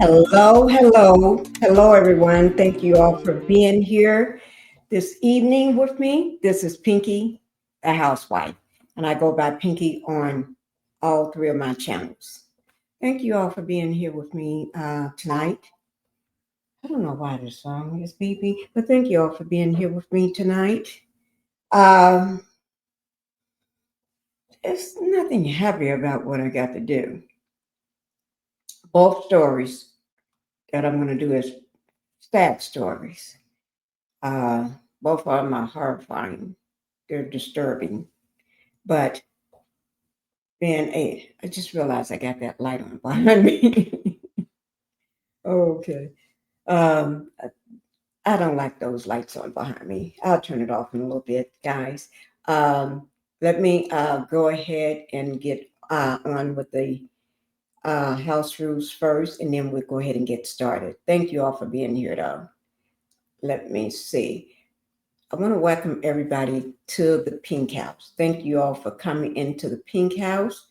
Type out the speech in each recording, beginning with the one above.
Hello, everyone. Thank you all for being here this evening with me. This is Pinkie the Housewife, and I go by Pinkie on all three of my channels. Thank you all for being here with me tonight. I don't know why this song is beeping, but thank you all for being here with me tonight. Um, there's nothing happy about what I got to do. Both stories that I'm going to do is sad stories. Uh, both of them are horrifying. They're disturbing. But then I just realized I got that light on behind me. Okay. Um, I don't like those lights on behind me. I'll turn it off in a little bit, guys. Let me go ahead and get on with the house rules first, and then we'll go ahead and get started. Thank you all for being here, though. Let me see. I want to welcome everybody to the Pink House. Thank you all for coming into the Pink House,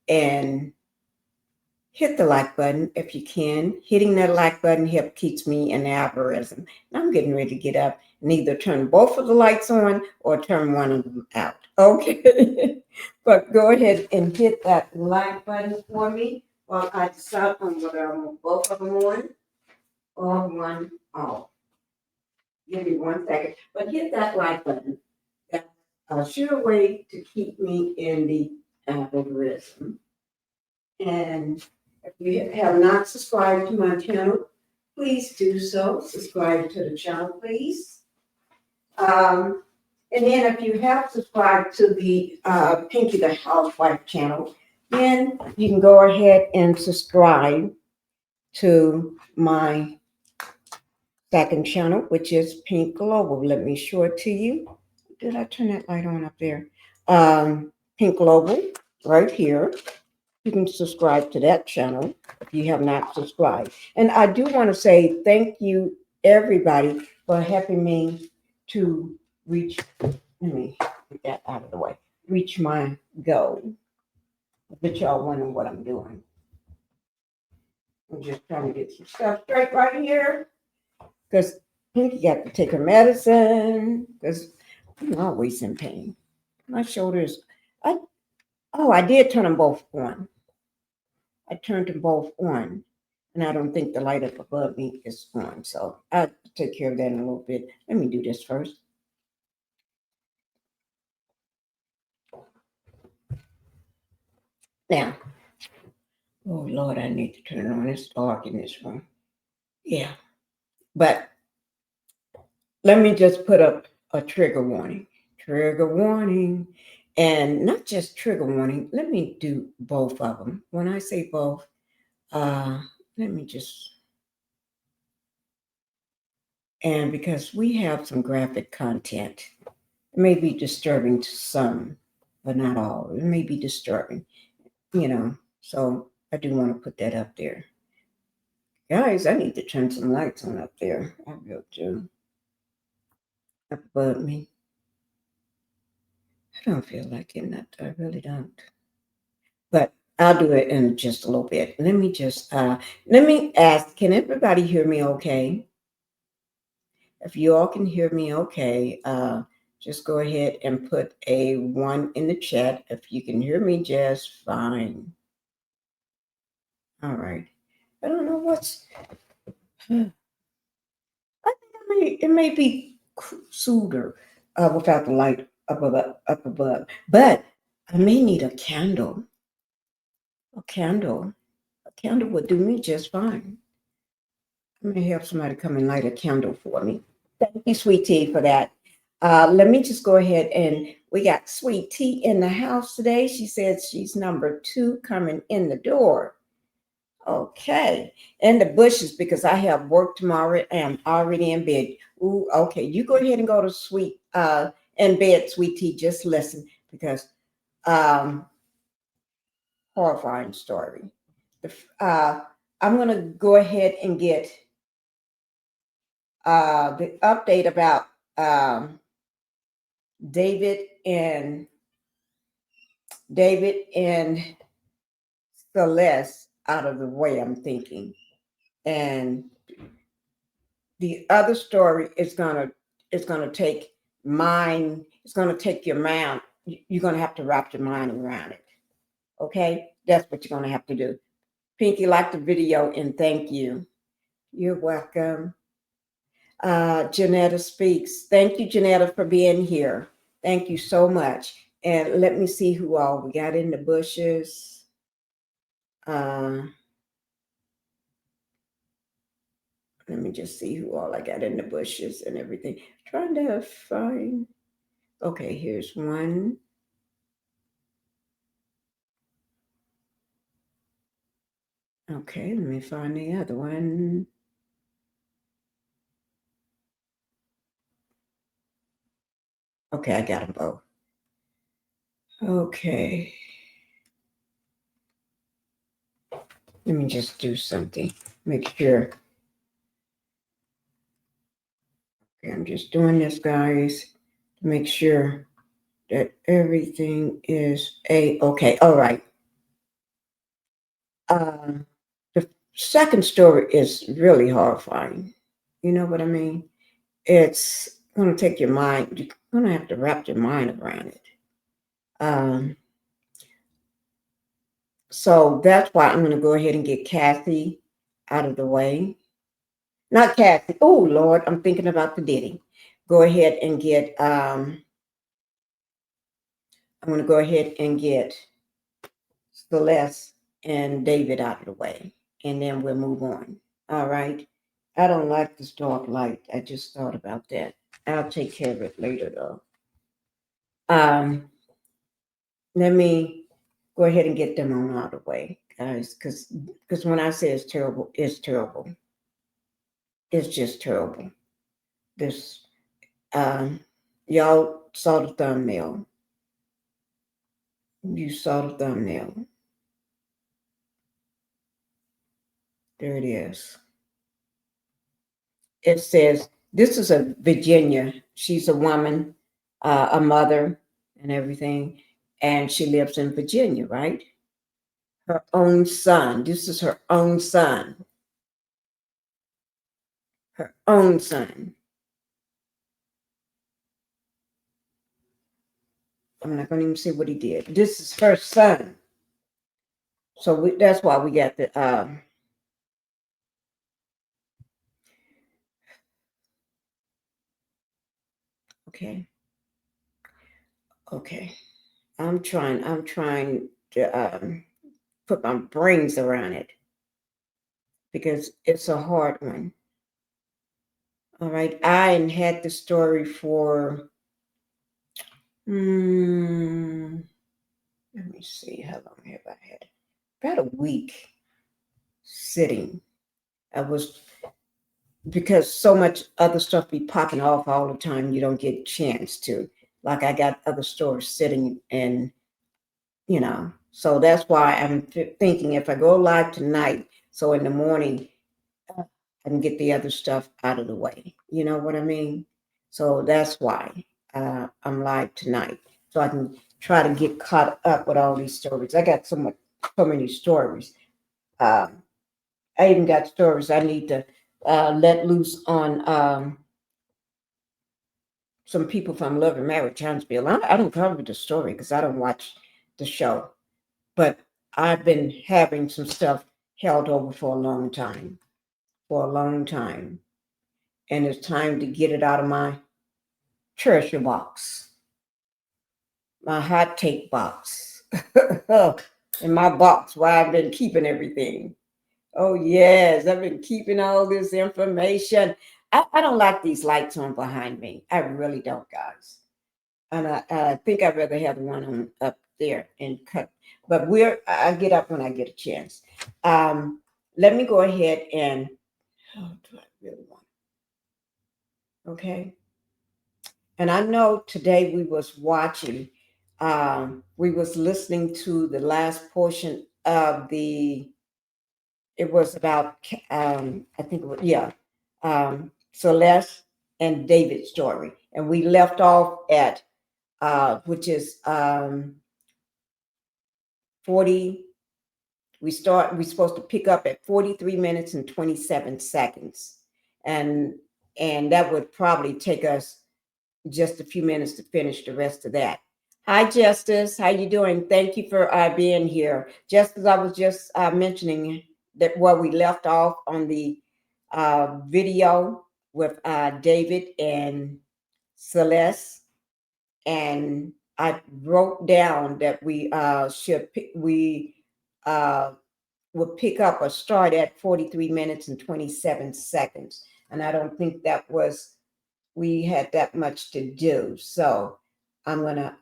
and hit the like button if you can. Hitting that like button help keeps me in the algorithm. And I'm getting ready to get up and either turn both of the lights on or turn one of them out. Okay. But go ahead and hit that like button for me while I decide on whether I want both of them on or one off. Give me 1 second. But hit that like button. That's a sure way to keep me in the algorithm. And if you have not subscribed to my channel, please do so. Subscribe to the channel, please. And then if you have subscribed to the Pinkie the Housewife channel, then you can go ahead and subscribe to my second channel, which is Pink Global. Let me show it to you. Did I turn that light on up there? Pink Global, right here. You can subscribe to that channel if you have not subscribed. And I do want to say thank you, everybody, for helping me to reach, let me get that out of the way, reach my goal. But y'all wondering what I'm doing. I'm just trying to get some stuff straight right here because Pinkie got to take her medicine because I'm always in pain. My shoulders, I did turn them both on. I turned them both on, and I don't think the light up above me is on. So I'll take care of that in a little bit. Let me do this first. Now, oh Lord, I need to turn it on. It's dark in this room. Yeah, but let me just put up a trigger warning. Trigger warning. And not just trigger warning, let me do both of them. When I say both, let me just, and because we have some graphic content, it may be disturbing to some, but not all. It may be disturbing, so I do want to put that up there. Guys, I need to turn some lights on up there. I will do. Up above me. I don't feel like getting up there. I really don't. But I'll do it in just a little bit. Let me ask, can everybody hear me okay? If you all can hear me okay, just go ahead and put a 1 in the chat if you can hear me just fine. All right. I don't know what's. I think it may be sooner without the light up above. But I may need a candle. A candle. A candle would do me just fine. I may have somebody come and light a candle for me. Thank you, Sweet Tea, for that. Let me just go ahead and we got Sweet Tea in the house today. She says she's number 2 coming in the door. Okay. And the bushes because I have work tomorrow and I'm already in bed. Ooh, okay. You go ahead and go to in bed, Sweet Tea. Just listen because horrifying story. I'm gonna go ahead and get the update about David and Celeste out of the way, I'm thinking. And the other story is gonna take mind. It's gonna take your mind. You're gonna have to wrap your mind around it. Okay, that's what you're gonna have to do. Pinkie, like the video and thank you. You're welcome. Janetta speaks. Thank you, Janetta, for being here. Thank you so much. And let me see who all we got in the bushes. Let me just see who all I got in the bushes and everything. Trying to find. Okay, here's one. Okay, let me find the other one. Okay, I got them both. Okay. Let me just do something. Make sure. Okay, I'm just doing this, guys, to make sure that everything is okay. All right. The second story is really horrifying. You know what I mean? It's going to take your mind. You're going to have to wrap your mind around it. So that's why I'm going to go ahead and get Kathy out of the way. Not Kathy. Oh, Lord, I'm thinking about the Diddy. Go ahead and get, I'm going to go ahead and get Celeste and David out of the way. And then we'll move on. All right. I don't like this dark light. I just thought about that. I'll take care of it later, though. Let me go ahead and get them on out of the way, guys, because when I say it's terrible, it's terrible. It's just terrible. This, y'all saw the thumbnail. You saw the thumbnail. There it is. It says, this is a Virginia. She's a woman, a mother and everything. And she lives in Virginia, right? Her own son. This is her own son. Her own son. I'm not going to even see what he did. This is her son. So that's why we got the, okay. Okay. I'm trying to put my brains around it because it's a hard one. All right. I had the story for, let me see, how long have I had? About a week sitting. I was, because so much other stuff be popping off all the time, you don't get a chance to. Like I got other stories sitting and, so that's why I'm thinking if I go live tonight, so in the morning, I can get the other stuff out of the way. You know what I mean? So that's why I'm live tonight. So I can try to get caught up with all these stories. I got so many stories. I even got stories I need to let loose on some people from Love and Marriage Huntsville. I don't cover the story because I don't watch the show. But I've been having some stuff held over for a long time. And it's time to get it out of my treasure box, my hot take box, in my box where I've been keeping everything. Oh, yes, I've been keeping all this information. I don't like these lights on behind me. I really don't, guys. And I think I'd rather have the one on up there and cut. But I get up when I get a chance. Let me go ahead and, oh, do I really want? Okay. And I know today we was watching, we was listening to the last portion of it was about, I think it was, yeah, Celeste and David's story. And we left off at, which is 40, We're supposed to pick up at 43 minutes and 27 seconds. And that would probably take us just a few minutes to finish the rest of that. Hi, Justice. How you doing? Thank you for being here. Just as I was just mentioning that where we left off on the video with David and Celeste, and I wrote down that we would pick up or start at 43 minutes and 27 seconds, and I don't think that was we had that much to do. So I'm gonna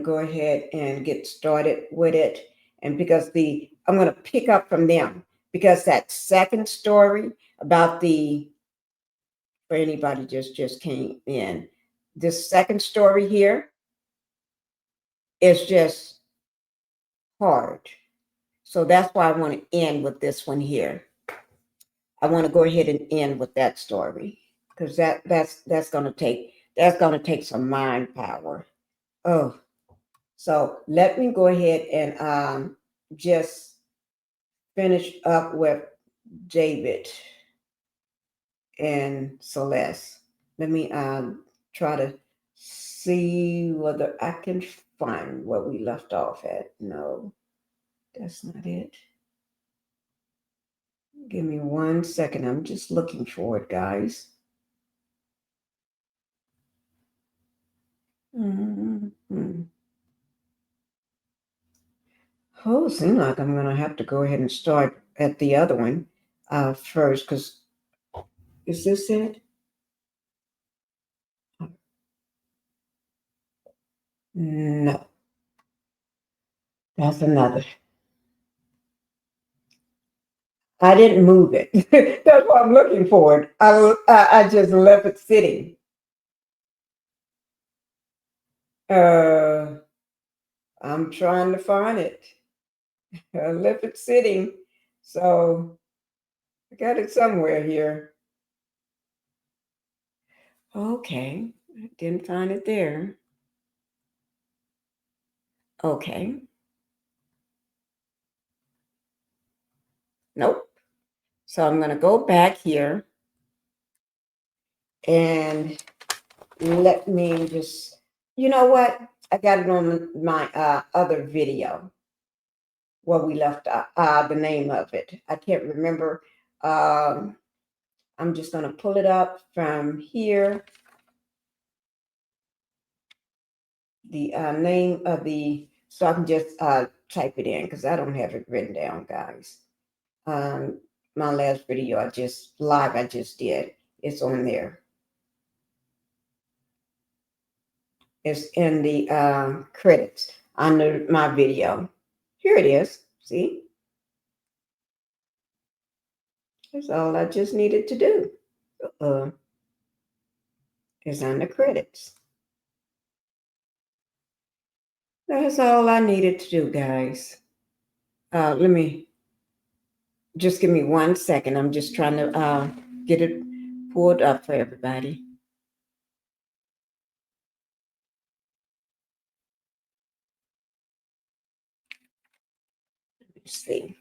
go ahead and get started with it, and because I'm gonna pick up from them, because that second story about for anybody just came in, this second story here is just hard. So that's why I want to end with this one here. I want to go ahead and end with that story, because that's gonna take some mind power. Oh, so let me go ahead and just finish up with David and Celeste. Let me try to see whether I can find where we left off at. No, that's not it. Give me 1 second. I'm just looking for it, guys. Mm-hmm. Oh, seems like I'm going to have to go ahead and start at the other one first, because is this it? No, that's another. I didn't move it. That's why I'm looking for it. I just left it sitting. I'm trying to find it. I left it sitting, so I got it somewhere here. Okay, I didn't find it there. Okay. Nope. So I'm going to go back here and let me just, you know what? I got it on my other video where we left the name of it. I can't remember. I'm just going to pull it up from here. The name of so I can just type it in, because I don't have it written down, guys. My last video I just did, it's on there. It's in the credits under my video. Here it is. See? That's all I just needed to do. It's on the credits. That's all I needed to do, guys. Let me just give me 1 second. I'm just trying to get it pulled up for everybody. Let's see.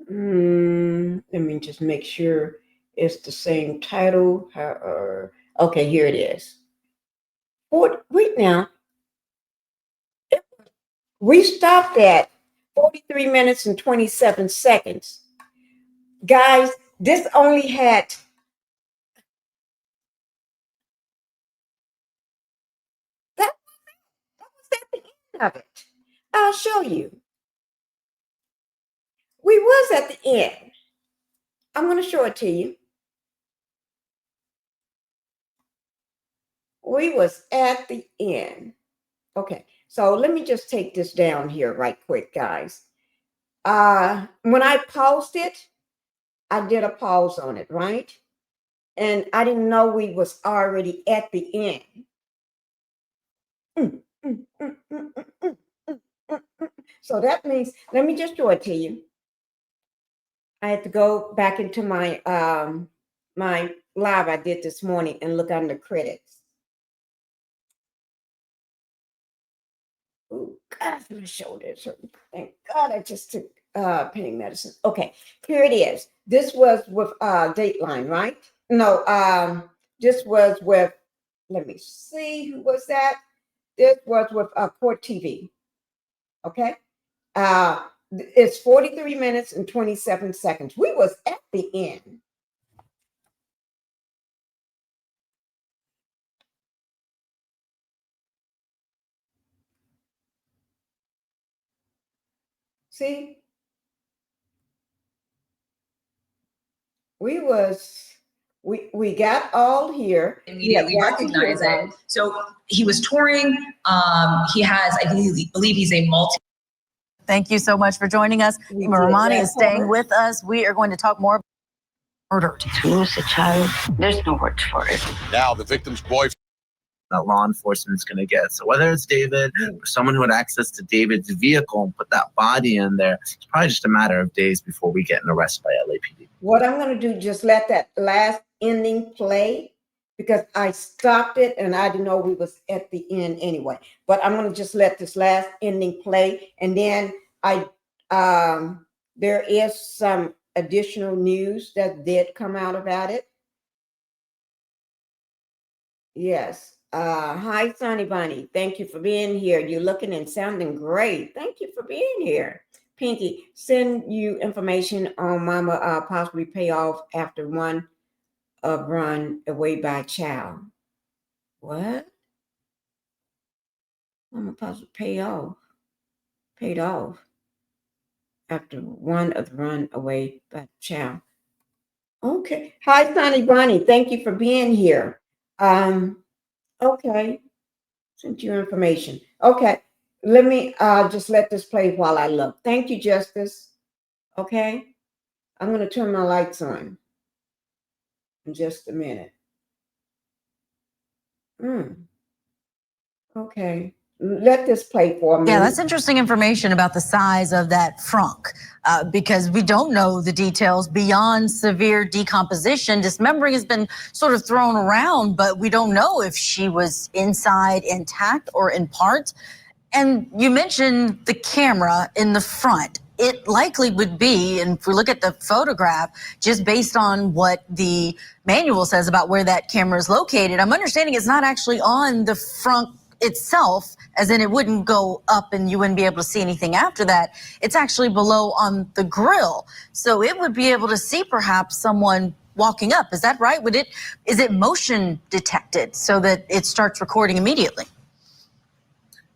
Let me just make sure it's the same title. Okay, here it is. Wait now. We stopped at 43 minutes and 27 seconds. Guys, this only had that was at the end of it. I'll show you. We was at the end. I'm going to show it to you. We was at the end. Okay, so let me just take this down here right quick, guys. When I paused it, I did a pause on it, right? And I didn't know we was already at the end. So that means, let me just show it to you. I had to go back into my my live I did this morning and look under credits. My shoulder is hurting. Thank God I just took pain medicine. Okay, here it is. This was with Dateline, right? No, this was with, let me see, who was that? This was with Court TV. Okay. It's 43 minutes and 27 seconds. We was at the end. See? We got all here. Immediately recognize it. So he was touring. He has, I believe he's a multi. Thank you so much for joining us. Mahogany is staying with us. We are going to talk more about murdered. To lose a child, there's no words for it. Now the victim's boyfriend that law enforcement is going to get. So whether it's David or someone who had access to David's vehicle and put that body in there, it's probably just a matter of days before we get an arrest by LAPD. What I'm going to do, just let that last ending play, because I stopped it and I didn't know we was at the end anyway. But I'm going to just let this last ending play. And then there is some additional news that did come out about it. Yes. Hi, Sonny Bunny. Thank you for being here. You're looking and sounding great. Thank you for being here. Pinkie, send you information on Mama possibly pay off after one run away by child. What? Mama possibly paid off after one of the run away by child. Okay. Hi, Sonny Bunny. Thank you for being here. Okay. Sent you information. Okay. Let me just let this play while I look. Thank you, Justice. Okay. I'm going to turn my lights on in just a minute. Okay. Let this play for me. Yeah, that's interesting information about the size of that frunk, because we don't know the details beyond severe decomposition. Dismembering has been sort of thrown around, but we don't know if she was inside intact or in part. And you mentioned the camera in the front. It likely would be, and if we look at the photograph, just based on what the manual says about where that camera is located, I'm understanding it's not actually on the front itself, as in it wouldn't go up and you wouldn't be able to see anything after that. It's actually below on the grill. So it would be able to see perhaps someone walking up. Is that right? Is it motion detected so that it starts recording immediately?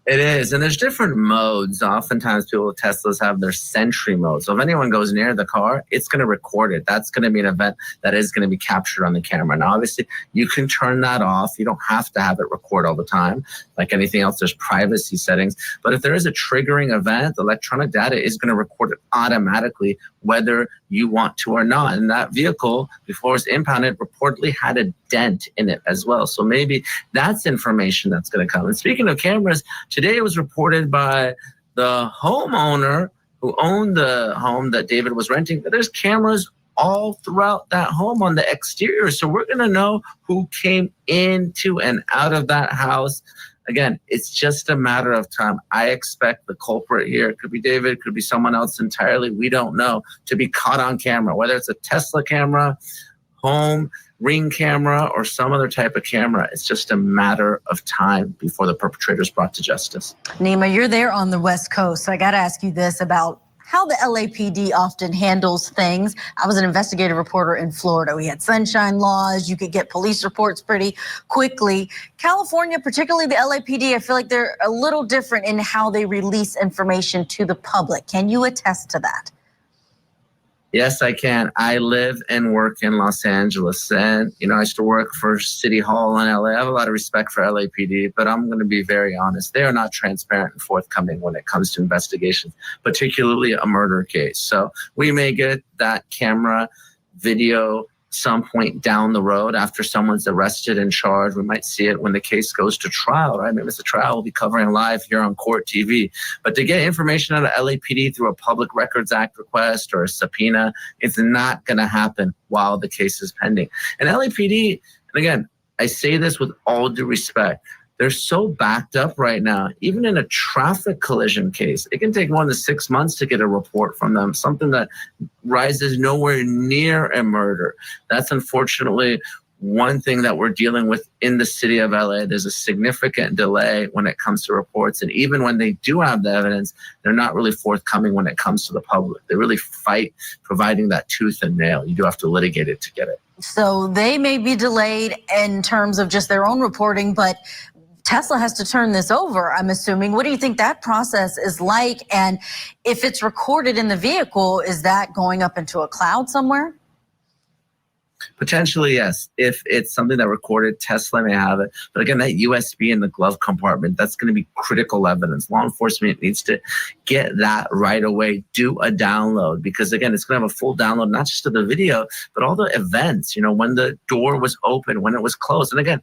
It is, and there's different modes. Oftentimes people with Teslas have their Sentry mode. So if anyone goes near the car, it's going to record it. That's going to be an event that is going to be captured on the camera. Now, obviously, you can turn that off. You don't have to have it record all the time. Like anything else, there's privacy settings. But if there is a triggering event, electronic data is going to record it automatically, whether you want to or not. And that vehicle, before it was impounded, reportedly had a dent in it as well. So maybe that's information that's going to come. And speaking of cameras, today it was reported by the homeowner who owned the home that David was renting that there's cameras all throughout that home on the exterior. So we're going to know who came into and out of that house. Again, it's just a matter of time. I expect the culprit here, it could be David, could be someone else entirely, we don't know, to be caught on camera, whether it's a Tesla camera, home, Ring camera, or some other type of camera. It's just a matter of time before the perpetrator is brought to justice. Nima, you're there on the West Coast, so I got to ask you this about how the LAPD often handles things. I was an investigative reporter in Florida. We had sunshine laws. You could get police reports pretty quickly. California, particularly the LAPD, I feel like they're a little different in how they release information to the public. Can you attest to that? Yes, I can. I live and work in Los Angeles, and I used to work for City Hall in LA. I have a lot of respect for LAPD, but I'm going to be very honest. They are not transparent and forthcoming when it comes to investigations, particularly a murder case. So we may get that camera video some point down the road after someone's arrested and charged. We might see it when the case goes to trial, right? Maybe it's a trial we'll be covering live here on Court TV. But to get information out of LAPD through a Public Records Act request or a subpoena, it's not going to happen while the case is pending. And LAPD, and again, I say this with all due respect, they're so backed up right now. Even in a traffic collision case, it can take more than 6 months to get a report from them, something that rises nowhere near a murder. That's unfortunately one thing that we're dealing with in the city of LA. There's a significant delay when it comes to reports. And even when they do have the evidence, they're not really forthcoming when it comes to the public. They really fight providing that tooth and nail. You do have to litigate it to get it. So they may be delayed in terms of just their own reporting, but Tesla has to turn this over, I'm assuming. What do you think that process is like? And if it's recorded in the vehicle, is that going up into a cloud somewhere? Potentially, yes. If it's something that recorded, Tesla may have it. But again, that USB in the glove compartment, that's going to be critical evidence. Law enforcement needs to get that right away, do a download, because again, it's going to have a full download, not just of the video, but all the events, you know, when the door was open, when it was closed. And again,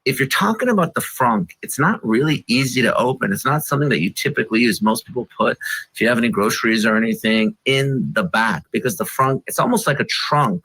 if you're talking about the frunk, it's not really easy to open. It's not something that you typically use. Most people put, if you have any groceries or anything, in the back, because the frunk, it's almost like a trunk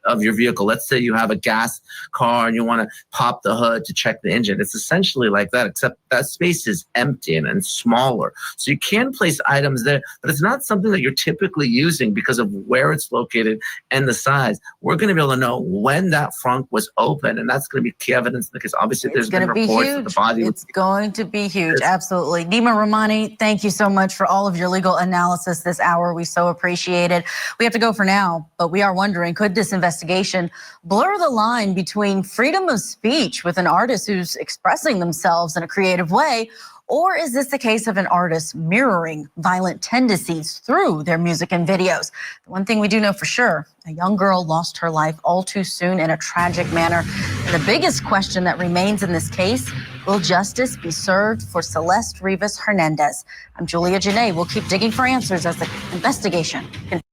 of your vehicle. Let's say you have a gas car and you want to pop the hood to check the engine. It's essentially like that, except that space is empty and smaller. So you can place items there, but it's not something that you're typically using because of where it's located and the size. We're going to be able to know when that frunk was open, and that's going to be key evidence because obviously there's been reports that the body. It's going to be huge, absolutely. Nima Rahmani, thank you so much for all of your legal analysis this hour. We so appreciate it. We have to go for now, but we are wondering, could this investigation blur the line between freedom of speech with an artist who's expressing themselves in a creative way, or is this the case of an artist mirroring violent tendencies through their music and videos? The one thing we do know for sure, a young girl lost her life all too soon in a tragic manner. And the biggest question that remains in this case, will justice be served for Celeste Rivas Hernandez? I'm Julia Janae. We'll keep digging for answers as the investigation continues.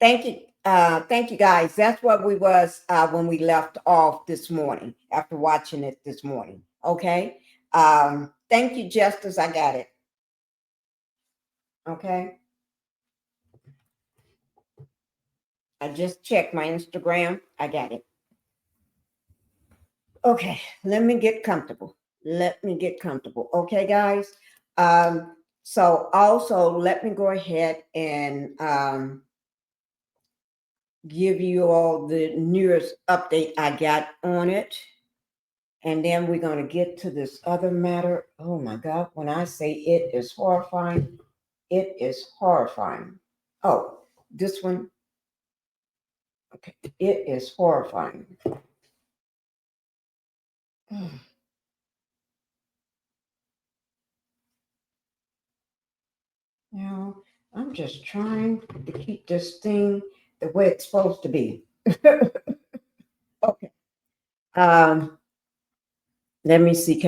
Thank you guys. That's what we was when we left off this morning after watching it this morning. Okay. Thank you, Justice. I got it. Okay. I just checked my Instagram. I got it. Okay, let me get comfortable. Okay, guys. So also let me go ahead and give you all the newest update I got on it. And then we're going to get to this other matter. Oh my God, when I say it is horrifying, it is horrifying. Oh, this one. Okay, it is horrifying. Now, I'm just trying to keep this thing the way it's supposed to be. Okay. Let me see.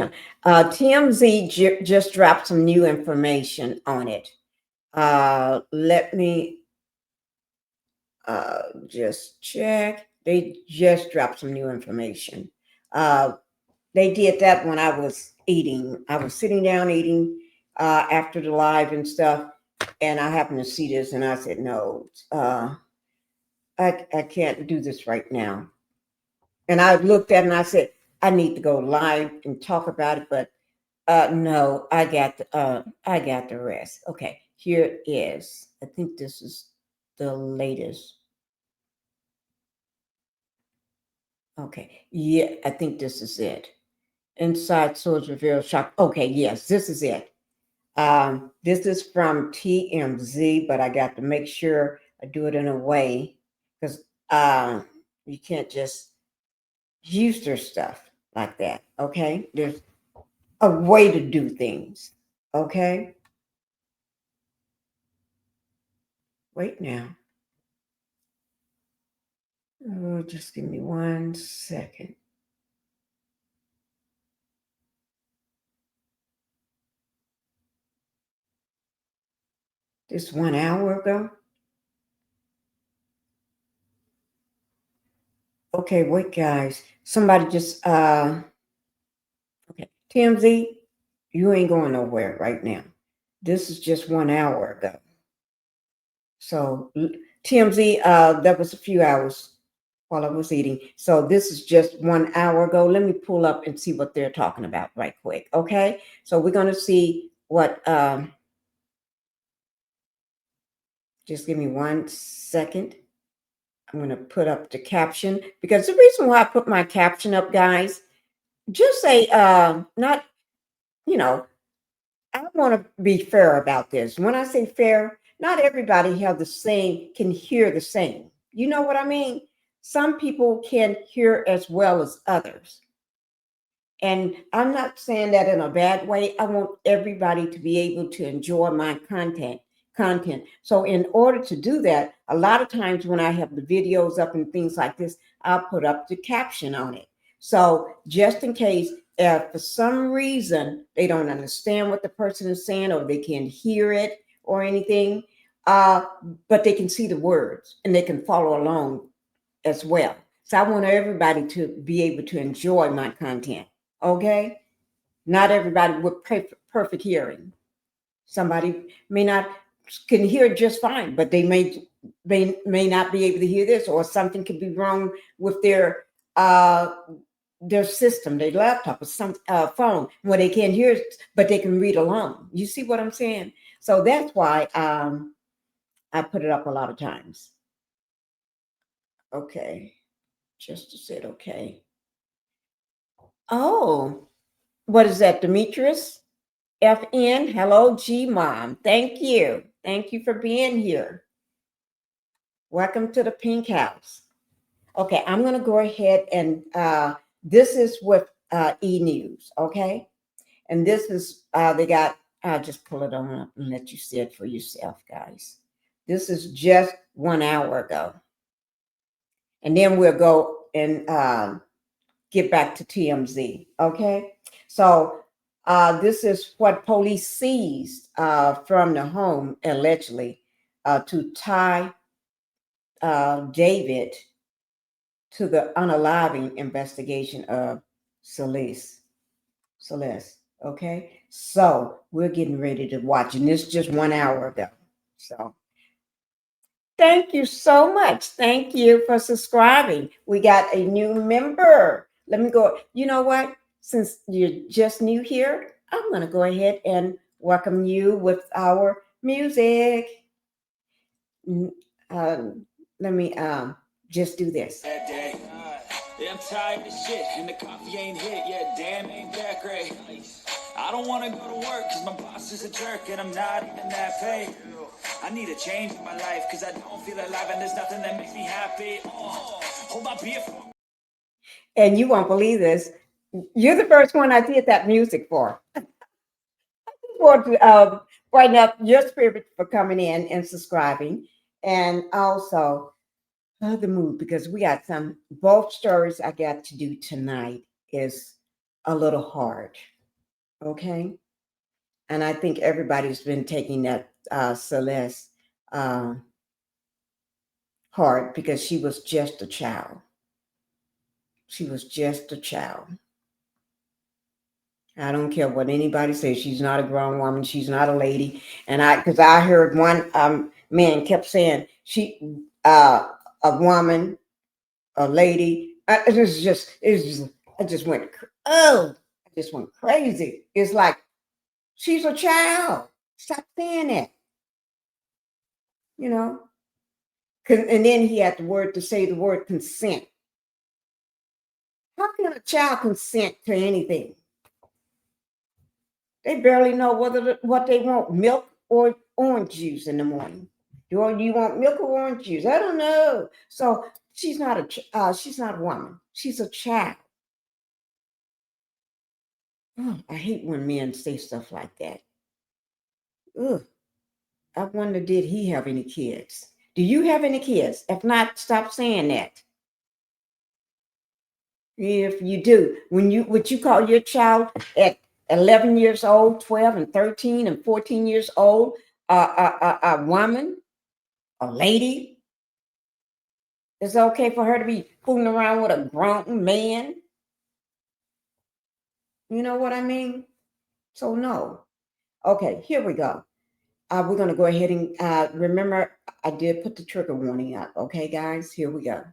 TMZ just dropped some new information on it. Let me just check. They just dropped some new information. They did that when I was eating. I was sitting down eating after the live and stuff, and I happened to see this, and I said, no, I can't do this right now. And I looked at it and I said, I need to go live and talk about it, but no, I got the rest. Okay, here it is. I think this is the latest. Okay, yeah, I think this is it. Inside source reveal shock. Okay, yes, this is it. This is from TMZ, but I got to make sure I do it in a way because you can't just use their stuff like that. Okay, there's a way to do things. Okay, wait now. Oh, just give me 1 second. This 1 hour ago. Okay. Okay, wait, guys. Somebody just okay. TMZ, you ain't going nowhere right now. This is just 1 hour ago. So TMZ, that was a few hours while I was eating. So this is just 1 hour ago. Let me pull up and see what they're talking about right quick. Okay. So we're going to see what, just give me 1 second. I'm going to put up the caption because the reason why I put my caption up, guys, just say, not, you know, I want to be fair about this. When I say fair, not everybody can hear the same. You know what I mean? Some people can hear as well as others. And I'm not saying that in a bad way. I want everybody to be able to enjoy my content. So in order to do that, a lot of times when I have the videos up and things like this, I'll put up the caption on it. So just in case, if for some reason they don't understand what the person is saying or they can't hear it or anything, but they can see the words and they can follow along as well. So I want everybody to be able to enjoy my content. Okay? Not everybody with perfect hearing. Somebody may not can hear just fine, but they may not be able to hear this, or something could be wrong with their system, their laptop, or some phone where they can't hear, but they can read along. You see what I'm saying? So that's why I put it up a lot of times. Okay, just to say okay. Oh, what is that, Demetrius? FN, hello, G Mom. Thank you. Thank you for being here. Welcome to the Pink House. Okay, I'm going to go ahead and this is with E! News, okay? And this is, they got, I'll just pull it on up and let you see it for yourself, guys. This is just 1 hour ago. And then we'll go and get back to TMZ, okay? So this is what police seized from the home, allegedly, to tie David to the unaliving investigation of Celeste. Okay? So we're getting ready to watch, and this just 1 hour ago. So thank you so much. Thank you for subscribing. We got a new member. Let me go. You know what? Since you're just new here, I'm going to go ahead and welcome you with our music. Let me just do this. Yeah, I'm tired of shit, and the coffee ain't hit yet. Damn, ain't that great. I don't want to go to work, cause my boss is a jerk, and I'm not even that paid. I need a change in my life, cause I don't feel alive, and there's nothing that makes me happy. Hold my beer for. And you won't believe this. You're the first one I did that music for. I just want to brighten up your spirit for coming in and subscribing. And also the mood, because we got both stories I got to do tonight is a little hard. Okay. And I think everybody's been taking that Celeste hard because she was just a child. She was just a child. I don't care what anybody says. She's not a grown woman. She's not a lady. And because I heard one man kept saying a woman, a lady. I just went crazy. It's like, she's a child. Stop saying that. You know? And then he had to say the word consent. How can a child consent to anything? They barely know what they want, milk or orange juice in the morning. Do you want milk or orange juice? I don't know. So she's not a woman. She's a child. Oh, I hate when men say stuff like that. Ugh. I wonder, did he have any kids? Do you have any kids? If not, stop saying that. If you do, would you call your child at 11 years old, 12 and 13 and 14 years old, a woman, a lady? It's okay for her to be fooling around with a grown man. You know what I mean? So no. Okay, here we go. We're going to go ahead and remember, I did put the trigger warning up. Okay, guys, here we go.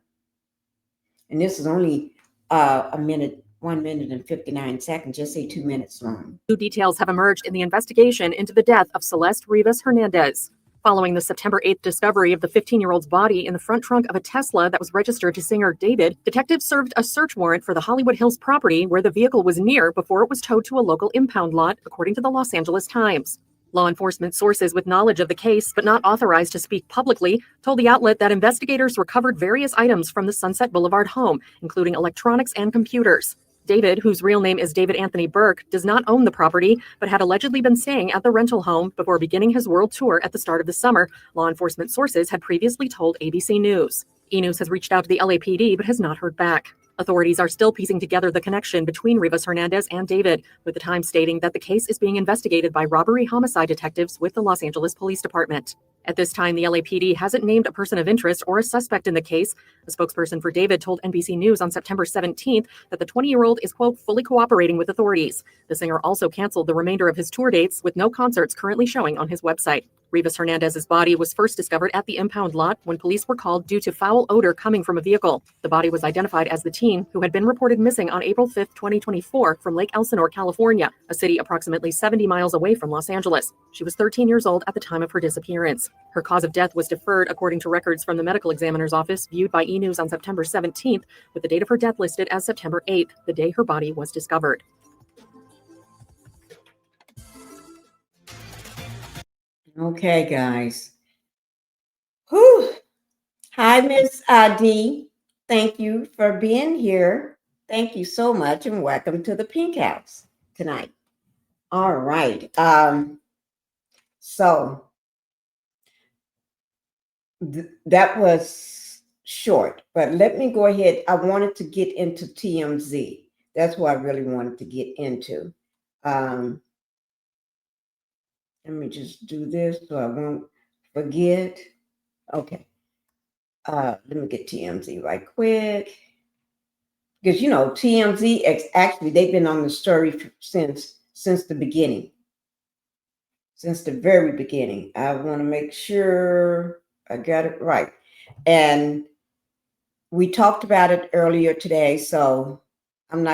And this is only 1 minute and 59 seconds, just say 2 minutes long. New details have emerged in the investigation into the death of Celeste Rivas Hernandez. Following the September 8th discovery of the 15-year-old's body in the front trunk of a Tesla that was registered to singer David, detectives served a search warrant for the Hollywood Hills property where the vehicle was near before it was towed to a local impound lot, according to the Los Angeles Times. Law enforcement sources with knowledge of the case, but not authorized to speak publicly, told the outlet that investigators recovered various items from the Sunset Boulevard home, including electronics and computers. David, whose real name is David Anthony Burke, does not own the property, but had allegedly been staying at the rental home before beginning his world tour at the start of the summer, law enforcement sources had previously told ABC News. E-News has reached out to the LAPD, but has not heard back. Authorities are still piecing together the connection between Rivas Hernandez and David, with the Times stating that the case is being investigated by robbery homicide detectives with the Los Angeles Police Department. At this time, the LAPD hasn't named a person of interest or a suspect in the case. A spokesperson for David told NBC News on September 17th that the 20-year-old is, quote, fully cooperating with authorities. The singer also canceled the remainder of his tour dates, with no concerts currently showing on his website. Rivas Hernandez's body was first discovered at the impound lot when police were called due to foul odor coming from a vehicle. The body was identified as the teen who had been reported missing on April 5th, 2024 from Lake Elsinore, California, a city approximately 70 miles away from Los Angeles. She was 13 years old at the time of her disappearance. Her cause of death was deferred according to records from the medical examiner's office viewed by E-News on September 17th, with the date of her death listed as September 8th, the day her body was discovered. Okay, guys. Whew. Hi, Miss D. Thank you for being here. Thank you so much, and welcome to the Pink House tonight. All right. So that was short, but let me go ahead. I wanted to get into TMZ. That's what I really wanted to get into. Let me just do this so I won't forget. Okay. Let me get TMZ right quick. Because, you know, TMZ, actually, they've been on the story since the beginning. Since the very beginning. I want to make sure I got it right. And we talked about it earlier today, so I'm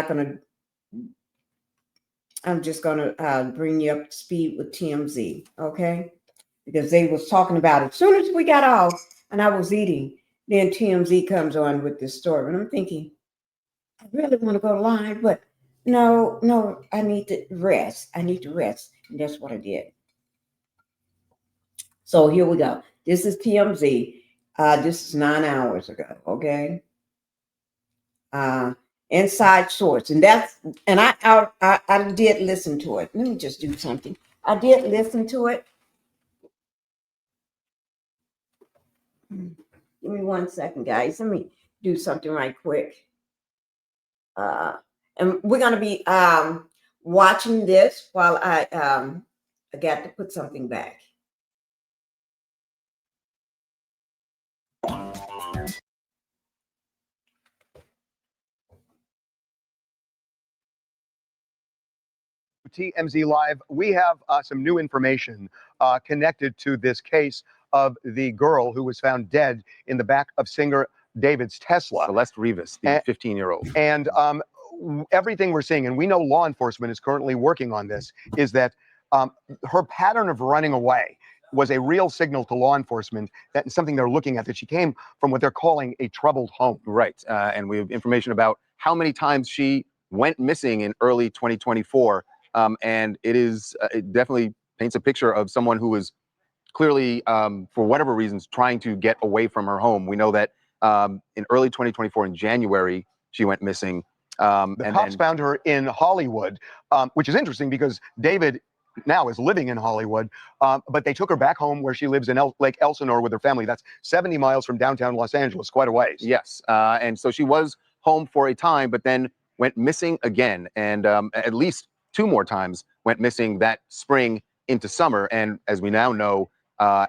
just going to bring you up to speed with TMZ, okay? Because they was talking about it. As soon as we got off and I was eating, then TMZ comes on with this story. And I'm thinking, I really want to go live, but no, I need to rest. And that's what I did. So here we go. This is TMZ. This is 9 hours ago, okay? Inside source. And I did listen to it. Let me just do something. I did listen to it. Give me 1 second, guys. Let me do something right quick. And we're going to be watching this while I got to put something back. TMZ Live, we have some new information connected to this case of the girl who was found dead in the back of singer David's Tesla. Celeste Rivas, the 15-year-old. And everything we're seeing, and we know law enforcement is currently working on this, is that her pattern of running away was a real signal to law enforcement that something they're looking at, that she came from what they're calling a troubled home. Right. And we have information about how many times she went missing in early 2024. And it definitely paints a picture of someone who was clearly, for whatever reasons, trying to get away from her home. We know that in early 2024, in January, she went missing. The cops found her in Hollywood, which is interesting because David now is living in Hollywood, but they took her back home where she lives in Lake Elsinore with her family. That's 70 miles from downtown Los Angeles, quite a ways. Yes, and so she was home for a time, but then went missing again, and at least 2 more times went missing that spring into summer. And as we now know,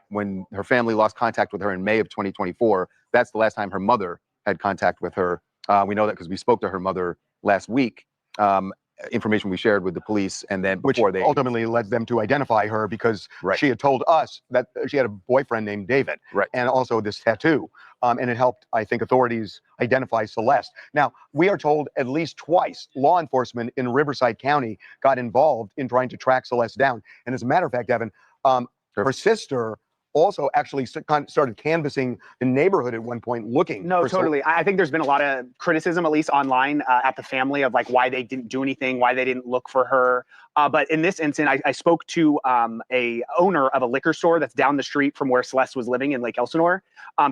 when her family lost contact with her in May of 2024. That's the last time her mother had contact with her. We know that because we spoke to her mother last week. Information we shared with the police, and then Which before they ultimately led them to identify her because Right. she had told us that she had a boyfriend named David, Right. and also this tattoo. And it helped, I think, authorities identify Celeste. Now, we are told at least twice law enforcement in Riverside County got involved in trying to track Celeste down. And as a matter of fact, Evan, her sister also actually started canvassing the neighborhood at one point looking. No, for totally. I think there's been a lot of criticism, at least online, at the family of like why they didn't do anything, why they didn't look for her. But in this instance, I spoke to a owner of a liquor store that's down the street from where Celeste was living in Lake Elsinore.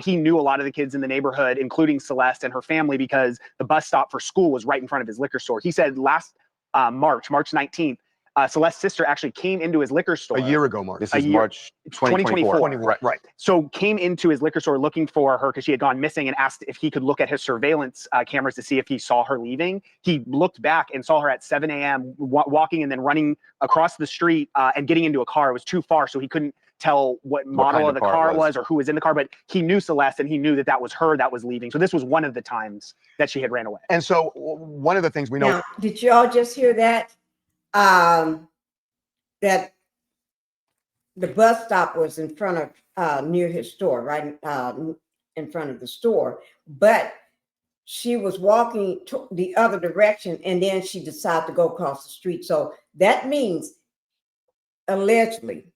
He knew a lot of the kids in the neighborhood, including Celeste and her family, because the bus stop for school was right in front of his liquor store. He said last March 19th, Celeste's sister actually came into his liquor store. A year ago, Mark. This is March 2024. Right. So came into his liquor store looking for her because she had gone missing, and asked if he could look at his surveillance cameras to see if he saw her leaving. He looked back and saw her at 7 a.m. Walking and then running across the street and getting into a car. It was too far, so he couldn't tell what model of the car it was or who was in the car, but he knew Celeste and he knew that that was her that was leaving. So this was one of the times that she had ran away. And so one of the things we know. Now, did y'all just hear that? That the bus stop was in front of near his store, right in front of the store, but she was walking to the other direction, and then she decided to go across the street. So that means allegedly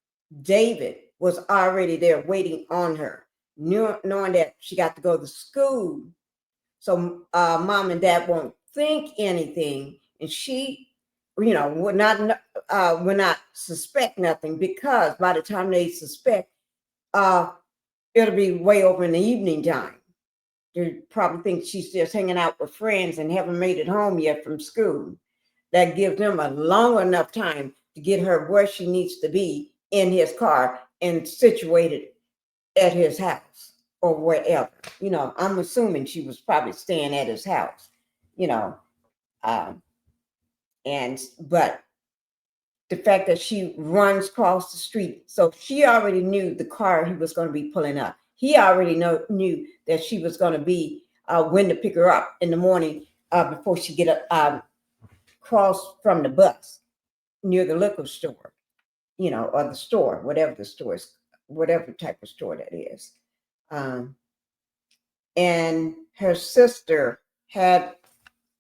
David was already there waiting on her, knowing that she got to go to school. So mom and dad won't think anything, and she, would not suspect nothing, because by the time they suspect, it'll be way over in the evening time. They probably think she's just hanging out with friends and haven't made it home yet from school. That gives them a long enough time to get her where she needs to be in his car and situated at his house or wherever. I'm assuming she was probably staying at his house, but the fact that she runs across the street, so she already knew the car he was going to be pulling up. He already knew that she was going to be when to pick her up in the morning before she get across from the bus near the liquor store, or the store, whatever the store is, whatever type of store that is. And her sister had,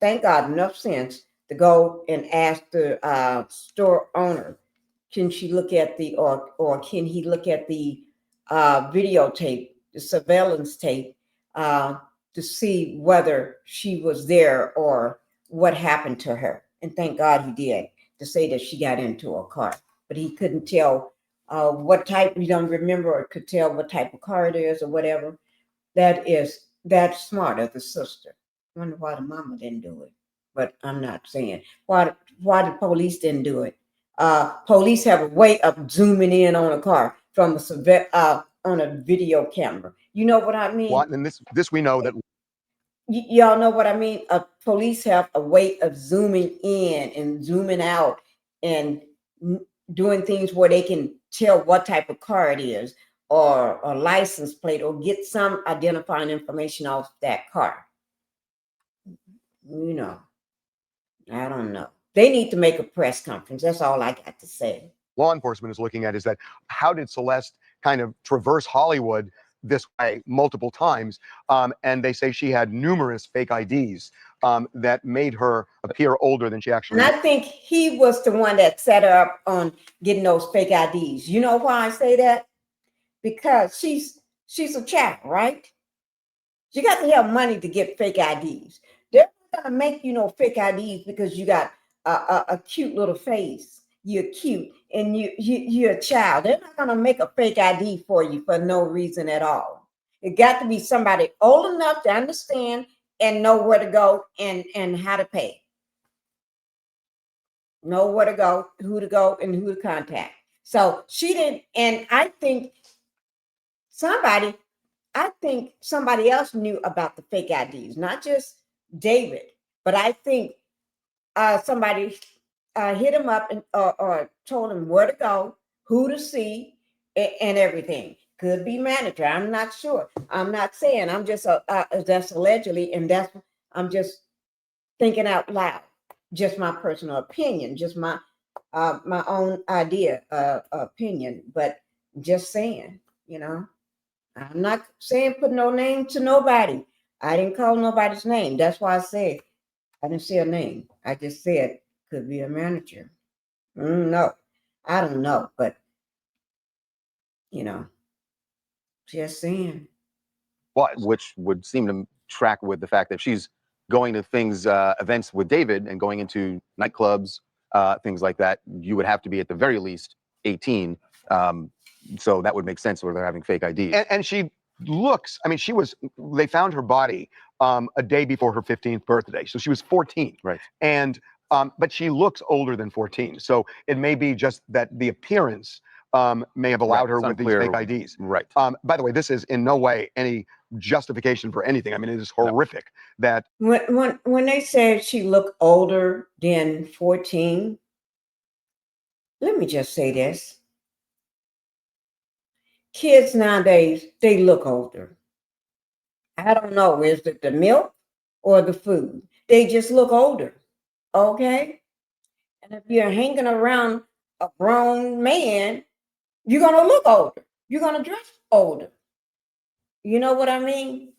thank God, enough sense to go and ask the store owner, can she look at the, or can he look at the videotape, the surveillance tape, to see whether she was there or what happened to her. And thank God he did, to say that she got into a car. But he couldn't tell what type, we don't remember, or could tell what type of car it is or whatever. That's smart of the sister. I wonder why the mama didn't do it. But I'm not saying why the police didn't do it. Police have a way of zooming in on a car from on a video camera. You know what I mean? What? And this we know that. Y'all know what I mean? Police have a way of zooming in and zooming out and doing things where they can tell what type of car it is, or a license plate, or get some identifying information off that car. I don't know. They need to make a press conference. That's all I got to say. Law enforcement is looking at is that how did Celeste kind of traverse Hollywood this way multiple times? And they say she had numerous fake IDs that made her appear older than she actually is. And I think he was the one that set her up on getting those fake IDs. You know why I say that? Because she's a child, right? You got to have money to get fake IDs. They're not gonna make fake IDs because you got a cute little face. You're cute and you're a child. They're not gonna make a fake ID for you for no reason at all. It got to be somebody old enough to understand and know where to go and how to pay. Know where to go, who to go, and who to contact. So she didn't, and I think somebody else knew about the fake IDs, not just David, but I think somebody hit him up and or told him where to go, who to see, and everything. Could be manager. I'm not sure. I'm not saying. I'm just that's allegedly, and I'm just thinking out loud. Just my personal opinion. Just my own idea, opinion. But just saying, I'm not saying put no name to nobody. I didn't call nobody's name. That's why I said I didn't say a name. I just said could be a manager. No, I don't know, but just saying. Which would seem to track with the fact that she's going to events with David and going into nightclubs, things like that. You would have to be at the very least 18. So that would make sense where they're having fake IDs. And she looks, they found her body a day before her 15th birthday. So she was 14. Right. And, but she looks older than 14. So it may be just that the appearance may have allowed her with these fake IDs. Right. By the way, this is in no way any justification for anything. It is horrific that when they said she looked older than 14, let me just say this. Kids nowadays, they look older. I don't know, is it the milk or the food? They just look older, okay? And if you're hanging around a grown man, you're going to look older. You're going to dress older. You know what I mean?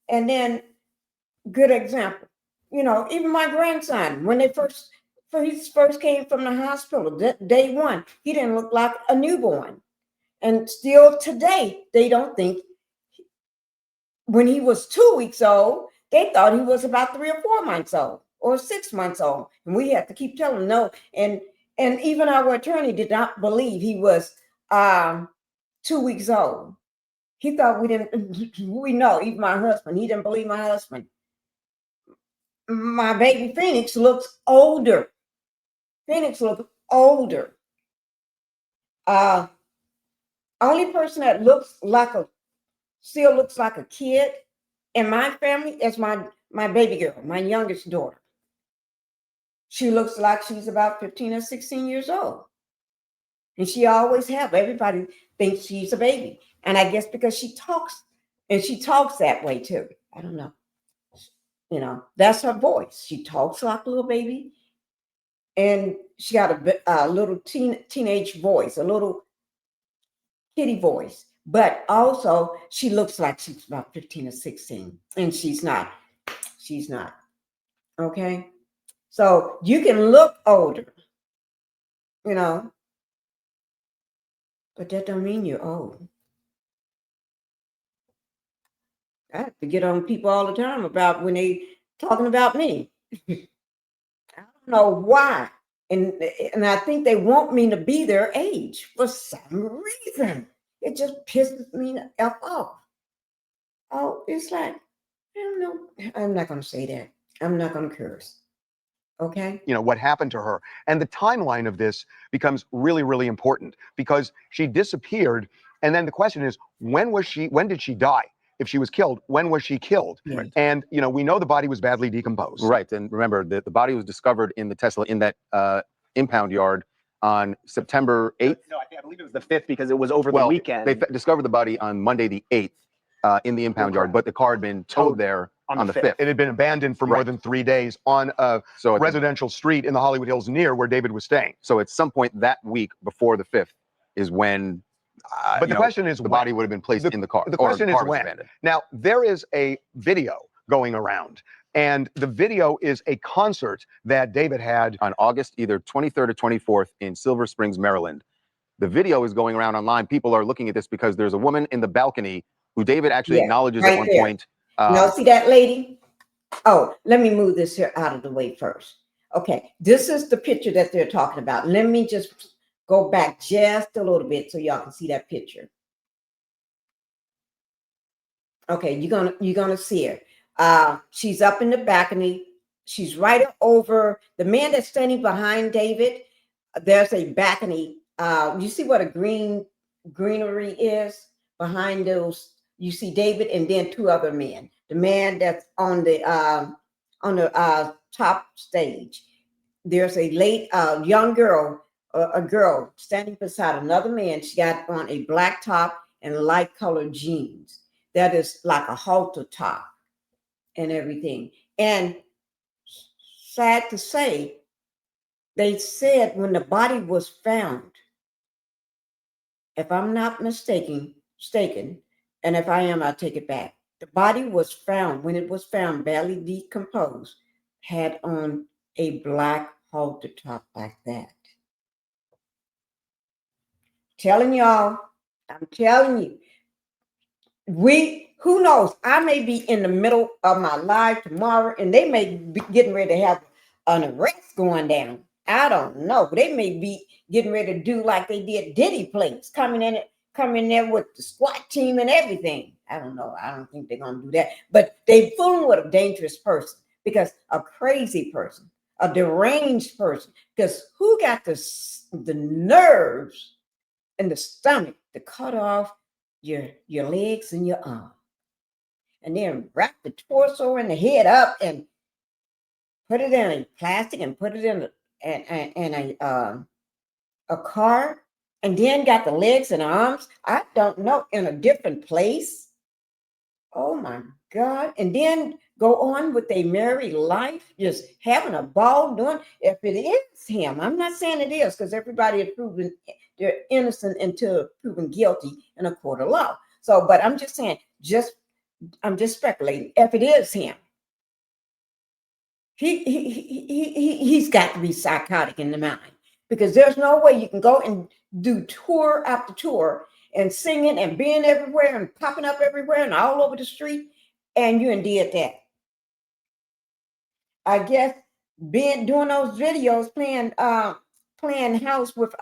And then, good example, even my grandson, when he first came from the hospital, day one, he didn't look like a newborn. And still today, they don't think, when he was 2 weeks old, they thought he was about 3 or 4 months old or 6 months old. And we had to keep telling them no. And even our attorney did not believe he was 2 weeks old. He thought we know, even my husband, he didn't believe my husband. My baby Phoenix looks older. Phoenix looks older. Only person that still looks like a kid in my family is my baby girl, my youngest daughter. She looks like she's about 15 or 16 years old. And she always have. Everybody thinks she's a baby. And I guess because she talks that way too. I don't know. That's her voice. She talks like a little baby. And she got a little teenage voice, a little kitty voice. But also, she looks like she's about 15 or 16. And she's not. She's not. Okay? So you can look older, but that don't mean you're old. I have to get on people all the time about when they talking about me. I don't know why. And I think they want me to be their age for some reason. It just pisses me the F off. Oh, it's like, I don't know. I'm not going to say that. I'm not going to curse. Okay. What happened to her. And the timeline of this becomes really, really important because she disappeared. And then the question is, when did she die? If she was killed, when was she killed? Right. And, we know the body was badly decomposed. Right. And remember that the body was discovered in the Tesla in that impound yard on September 8th. No, I believe it was the 5th because it was over the weekend. They discovered the body on Monday the 8th in the impound yard, but the car had been towed there on the 5th. It had been abandoned for more than 3 days on a residential street in the Hollywood Hills near where David was staying. So at some point that week before the 5th is when but the question is the body would have been placed in the car. The question is when. Now, there is a video going around, and the video is a concert that David had on August either 23rd or 24th in Silver Springs, Maryland. The video is going around online. People are looking at this because there's a woman in the balcony who David actually acknowledges at one point. See that lady? Oh, let me move this here out of the way first. Okay, this is the picture that they're talking about. Let me just go back just a little bit so y'all can see that picture. Okay, you're gonna see her. She's up in the balcony. She's right over the man that's standing behind David. There's a balcony. You see what a greenery is behind those. You see David and then 2 other men. The man that's on the top stage. There's a young girl a girl standing beside another man. She got on a black top and light colored jeans. That is like a halter top and everything. And sad to say, they said when the body was found, if I'm not mistaken, and if I am, I'll take it back. The body was found, when it was found, badly decomposed, had on a black halter top like that. Telling y'all, I'm telling you, who knows? I may be in the middle of my life tomorrow and they may be getting ready to have an arrest going down. I don't know. They may be getting ready to do like they did Diddy Place, coming in there with the SWAT team and everything. I don't know. I don't think they're going to do that. But they fooling with a dangerous person, because a crazy person, a deranged person, because who got the nerves and the stomach to cut off your legs and your arm, and then wrap the torso and the head up and put it in a plastic and put it in a car, and then got the legs and arms, I don't know, in a different place. Oh my God. And then go on with a married life, just having a ball doing, if it is him. I'm not saying it is, because everybody is proven they're innocent until proven guilty in a court of law. So, but I'm just saying, I'm just speculating. If it is him, he's got to be psychotic in the mind, because there's no way you can go and do tour after tour and singing and being everywhere and popping up everywhere and all over the street, and you did that. I guess doing those videos, playing house with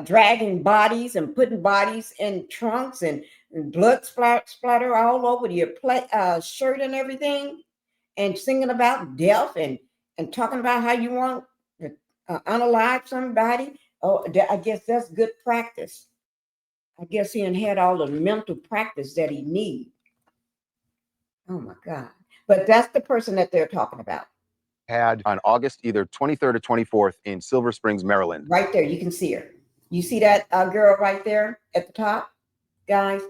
dragging bodies and putting bodies in trunks and blood splatter all over your shirt and everything, and singing about death and talking about how you want to unalive somebody. Oh, I guess that's good practice. I guess he had all the mental practice that he needs. Oh my God. But that's the person that they're talking about. Had on August either 23rd or 24th in Silver Springs, Maryland. Right there, you can see her. You see that girl right there at the top, guys?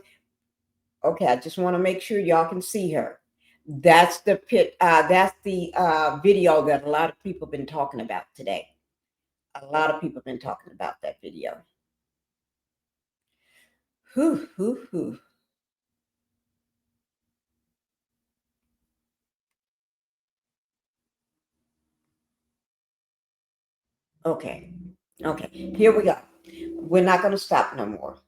Okay, I just want to make sure y'all can see her. That's the that's the video that a lot of people have been talking about today. A lot of people have been talking about that video. Whew. Okay, here we go. We're not going to stop no more.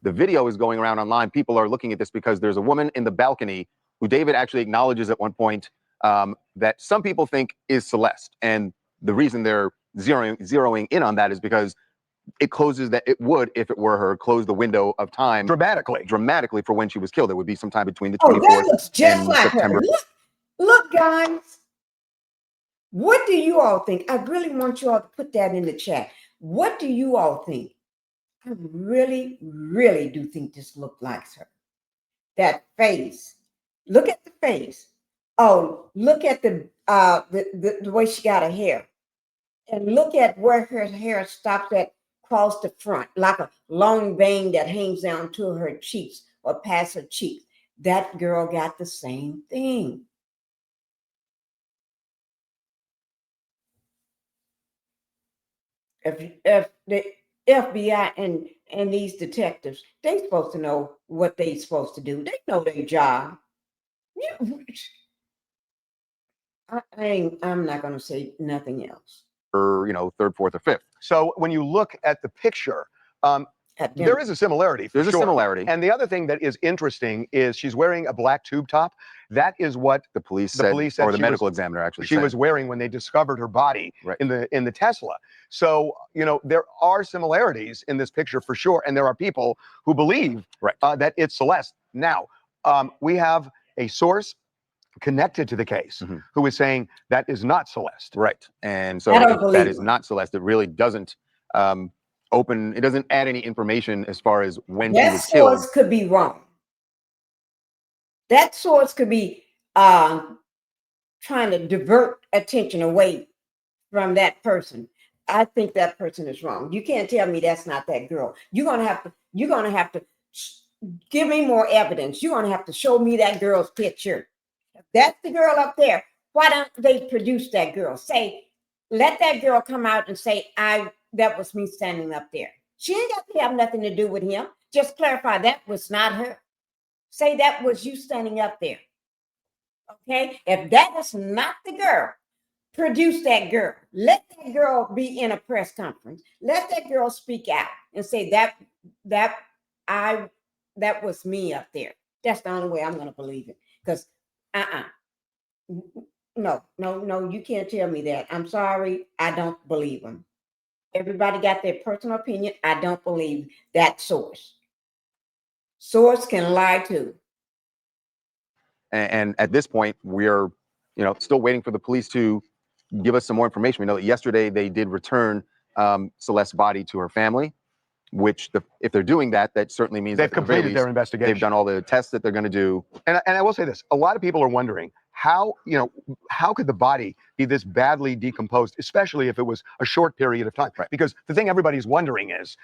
The video is going around online. People are looking at this because there's a woman in the balcony who David actually acknowledges at one point that some people think is Celeste. And the reason they're zeroing in on that is because it closes that it would, if it were her, close the window of time dramatically for when she was killed. It would be sometime between the 24th that looks just and like September. her. Look, guys. What do you all think? I really want you all to put that in the chat. What do you all think? I really, really do think this looked like her. That face. Look at the face. Oh, look at the way she got her hair. And look at where her hair stops at across the front, like a long vein that hangs down to her cheeks or past her cheeks. That girl got the same thing. If the FBI and these detectives, they supposed to know what they supposed to do. They know their job. I'm not going to say nothing else. Or, third, fourth, or fifth. So when you look at the picture, there is a similarity. There's a similarity. And the other thing that is interesting is she's wearing a black tube top. That is what the police said, or the medical examiner actually she said. was wearing when they discovered her body Right. in the Tesla. So, there are similarities in this picture for sure. And there are people who believe that it's Celeste. Now, we have a source connected to the case who is saying that is not Celeste. Right. And so if that is not Celeste, it really doesn't it doesn't add any information as far as when she was killed. That source could be wrong. That source could be trying to divert attention away from that person. I think that person is wrong. You can't tell me that's not that girl. You're gonna have to give me more evidence. You're gonna have to show me that girl's picture. If that's the girl up there, why don't they produce that girl? Let that girl come out and say, that was me standing up there. She ain't got to have nothing to do with him. Just clarify that was not her. Say that was you standing up there. Okay? If that is not the girl, produce that girl. Let that girl be in a press conference. Let that girl speak out and say that was me up there. That's the only way I'm going to believe it. Because no, you can't tell me that. I'm sorry. I don't believe them. Everybody got their personal opinion. I don't believe that source. Source can lie too. And at this point, we're, still waiting for the police to give us some more information. We know that yesterday they did return Celeste's body to her family, which if they're doing that, that certainly means they've that at the very completed their least, investigation. They've done all the tests that they're going to do. And I will say this: a lot of people are wondering how could the body be this badly decomposed, especially if it was a short period of time? Right. Because the thing everybody's wondering is,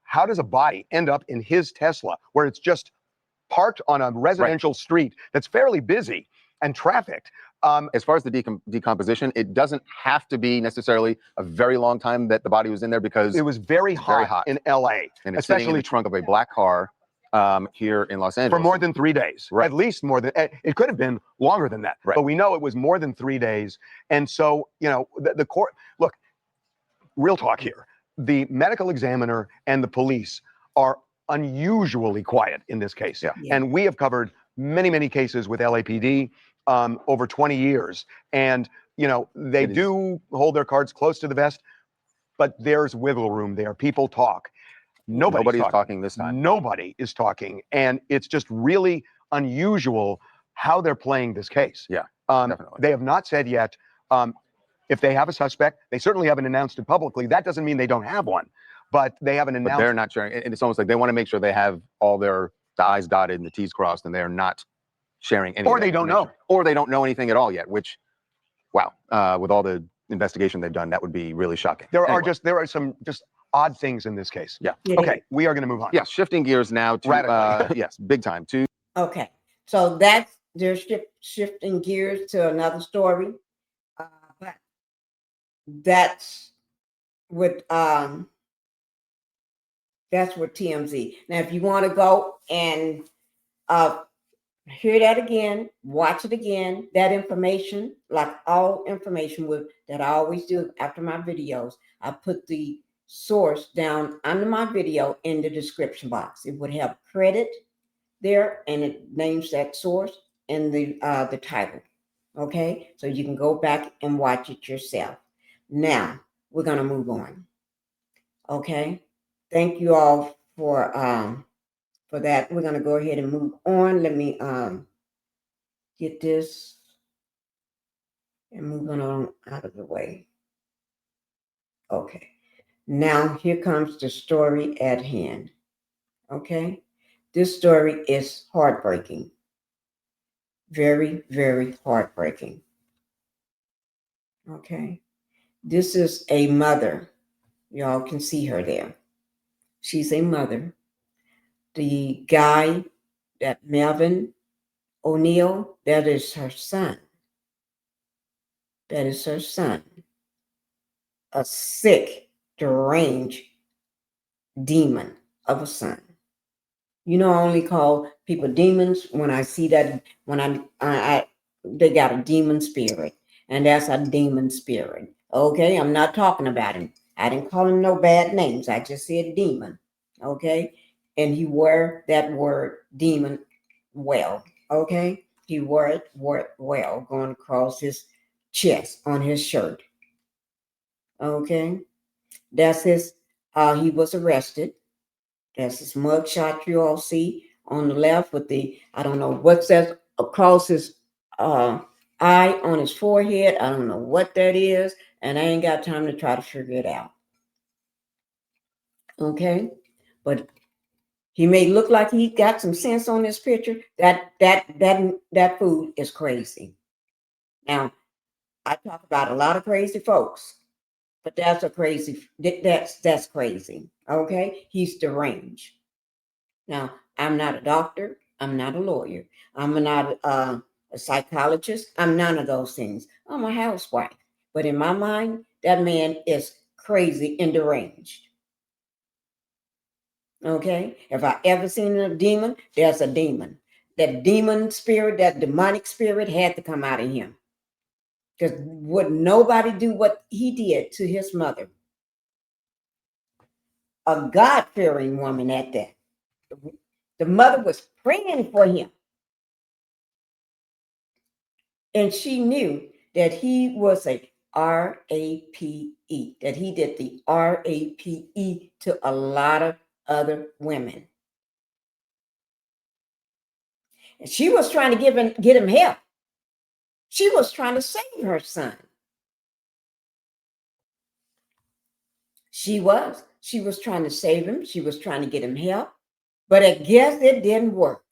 how does a body end up in his Tesla where it's just parked on a residential street that's fairly busy and trafficked? As far as the decomposition, it doesn't have to be necessarily a very long time that the body was in there, because it was very hot in LA, and it's sitting in the trunk of a black car here in Los Angeles for more than 3 days. Right. At least more than it could have been longer than that. Right. But we know it was more than 3 days. And so, the court, look, real talk here. The medical examiner and the police are unusually quiet in this case. Yeah. And we have covered many, many cases with LAPD over 20 years. And, they do hold their cards close to the vest, but there's wiggle room there. People talk. Nobody's talking this time. Nobody is talking. And it's just really unusual how they're playing this case. Yeah, definitely. They have not said yet if they have a suspect. They certainly haven't announced it publicly. That doesn't mean they don't have one, but they haven't announced. But they're not sharing. And it's almost like they want to make sure they have all the I's dotted and the T's crossed, and they're not sharing anything. Or they don't know. Or they don't know anything at all yet, which, wow, with all the investigation they've done, that would be really shocking. There are some just odd things in this case. Yeah. Okay, we are going to move on. Yeah, shifting gears now to, yes, big time, to. Okay, so they're shifting gears to another story. But that's with TMZ. Now, if you want to go and hear that again, watch it again, that information, like all information that I always do after my videos, I put the source down under my video in the description box. It would have credit there, and it names that source in the title. Okay, so you can go back and watch it yourself. Now we're gonna move on. Okay, thank you all for that. We're gonna go ahead and move on. Let me get this and moving on out of the way. Okay, now here comes the story at hand. Okay, this story is heartbreaking. Very, very heartbreaking. Okay, this is a mother. Y'all can see her there. She's a mother. The guy, that Melvin O'Neill, that is her son. That is her son. A sick, deranged demon of a son. I only call people demons when I see that, when they got a demon spirit, and that's a demon spirit. Okay, I'm not talking about him. I didn't call him no bad names. I just said demon. Okay, and he wore that word demon well. Okay, he wore it well, going across his chest on his shirt. Okay, that's his. He was arrested. That's his mugshot you all see on the left with the, I don't know what says across his eye on his forehead. I don't know what that is, and I ain't got time to try to figure it out. Okay, but he may look like he got some sense on this picture. That food is crazy. Now, I talk about a lot of crazy folks. But that's a crazy, that's crazy. Okay. He's deranged. Now, I'm not a doctor. I'm not a lawyer. I'm not a psychologist. I'm none of those things. I'm a housewife. But in my mind, that man is crazy and deranged. Okay? If I ever seen a demon, there's a demon. That demon spirit, that demonic spirit had to come out of him. Because would nobody do what he did to his mother? A God-fearing woman at that. The mother was praying for him. And she knew that he was a RAPE, that he did the RAPE to a lot of other women. And she was trying to get him help. She was trying to save her son. She was trying to save him. She was trying to get him help. But I guess it didn't work.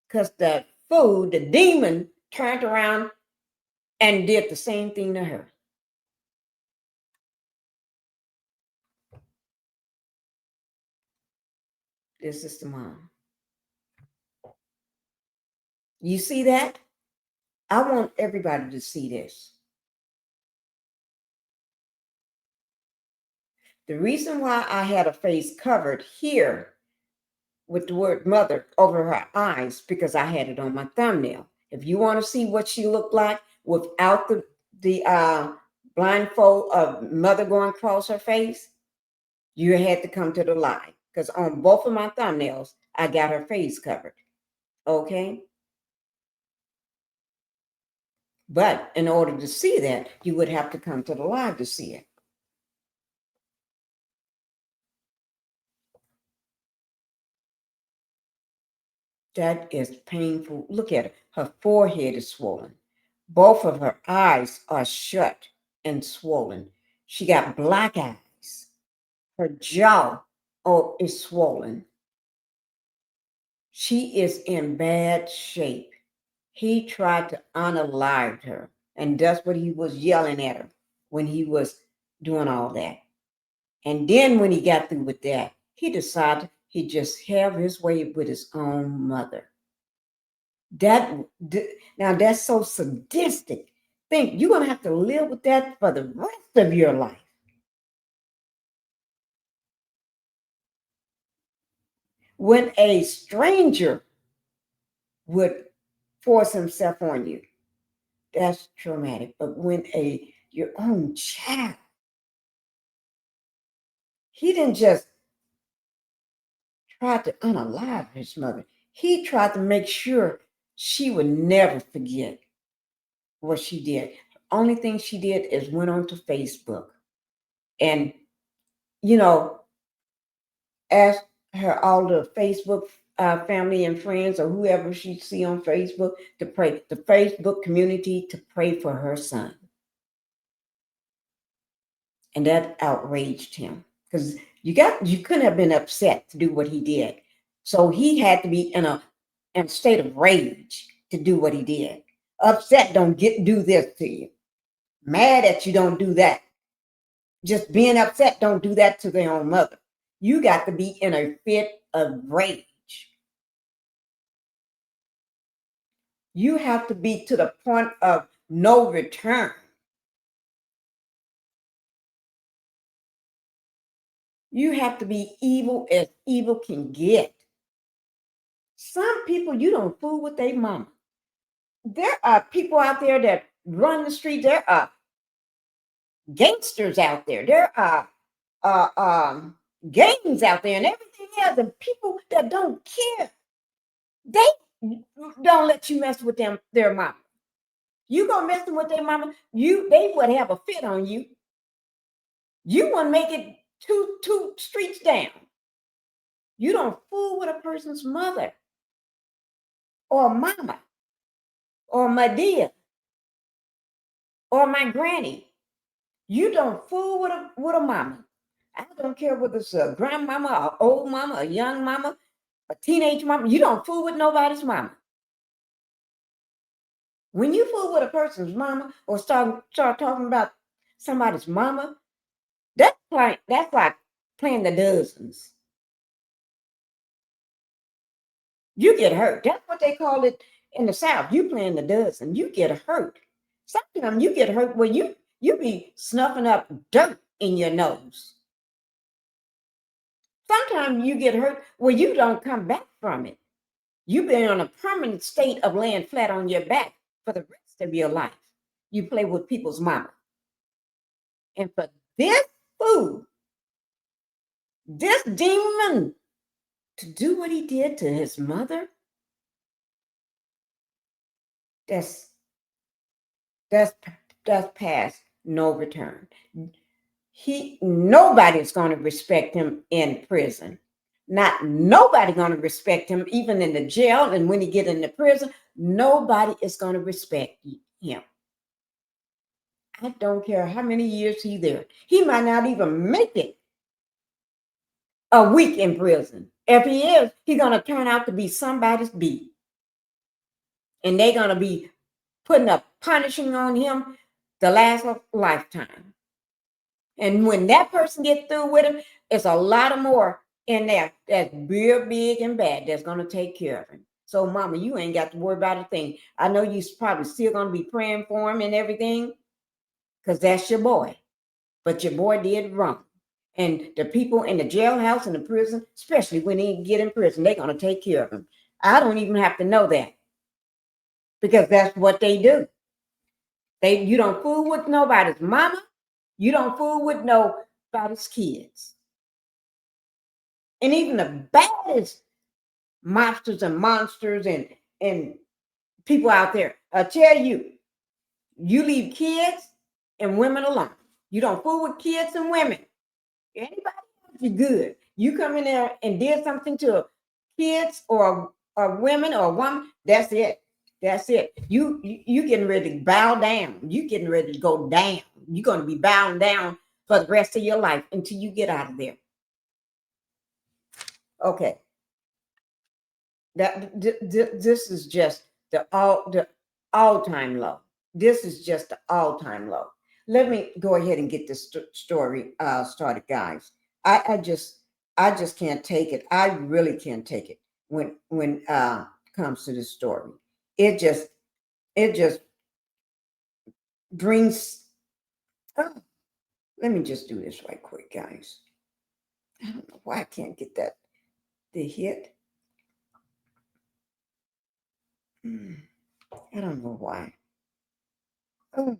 Because the fool, the demon, turned around and did the same thing to her. This is the mom. You see that? I want everybody to see this. The reason why I had a face covered here with the word mother over her eyes, because I had it on my thumbnail. If you want to see what she looked like without the blindfold of mother going across her face, you had to come to the live. Because on both of my thumbnails, I got her face covered. Okay? But in order to see that, you would have to come to the live to see it. That is painful. Look at her. Her forehead is swollen. Both of her eyes are shut and swollen. She got black eyes. Her jaw is swollen. She is in bad shape. He tried to unalive her. And that's what he was yelling at her when he was doing all that. And then when he got through with that, he decided he'd just have his way with his own mother. Now that's so sadistic. Think you're going to have to live with that for the rest of your life. When a stranger would force himself on you, that's traumatic. But when your own child, he didn't just try to unalive his mother. He tried to make sure she would never forget what she did. The only thing she did is went on to Facebook and, asked her, all the Facebook family and friends or whoever she see on Facebook to pray, the Facebook community to pray for her son. And that outraged him because you couldn't have been upset to do what he did. So he had to be in a state of rage to do what he did. Upset don't do this to you. Mad at you don't do that. Just being upset don't do that to their own mother. You got to be in a fit of rage. You have to be to the point of no return. You have to be evil as evil can get. Some people, you don't fool with their mama. There are people out there that run the street. There are gangsters out there. There are gangs out there and everything else. And people that don't care, they don't let you mess with their mama. You gonna mess with their mama, they would have a fit on you. You want to make it two streets down. You don't fool with a person's mother or mama or my dear or my granny. You don't fool with a mama. I don't care whether it's a grandmama, an old mama, a young mama, a teenage mama. You don't fool with nobody's mama. When you fool with a person's mama or start talking about somebody's mama, that's like playing the dozens. You get hurt. That's what they call it in the South. You playing the dozen. You get hurt. Sometimes you get hurt where you be snuffing up dirt in your nose. Sometimes you get hurt where you don't come back from it. You've been on a permanent state of laying flat on your back for the rest of your life. You play with people's mama. And for this fool, this demon, to do what he did to his mother, that's past no return. Nobody's going to respect him in prison. Not nobody going to respect him even in the jail, and when he get into prison, nobody is going to respect him. I don't care how many years he's there. He might not even make it a week in prison. If he is, he's going to turn out to be somebody's beat. And they're going to be putting a punishing on him the last of lifetime. And when that person gets through with him, it's a lot of more in there that's real big and bad that's going to take care of him. So, mama, you ain't got to worry about a thing. I know you probably still going to be praying for him and everything because that's your boy. But your boy did wrong. And the people in the jailhouse and the prison, especially when he get in prison, they're going to take care of him. I don't even have to know that because that's what they do. You don't fool with nobody's mama. You don't fool with nobody's kids. And even the baddest mobsters and monsters and people out there, I tell you, you leave kids and women alone. You don't fool with kids and women. Anybody else, you're good. You come in there and did something to kids or women or a woman, that's it. That's it. You getting ready to bow down. You getting ready to go down. You're going to be bowing down for the rest of your life until you get out of there. Okay. This is just the all-time low. This is just the all-time low. Let me go ahead and get this story started, guys. I just can't take it. I really can't take it when it comes to this story. It just brings. Oh, let me just do this right quick, guys. I don't know why I can't get the hit. I don't know why. Oh,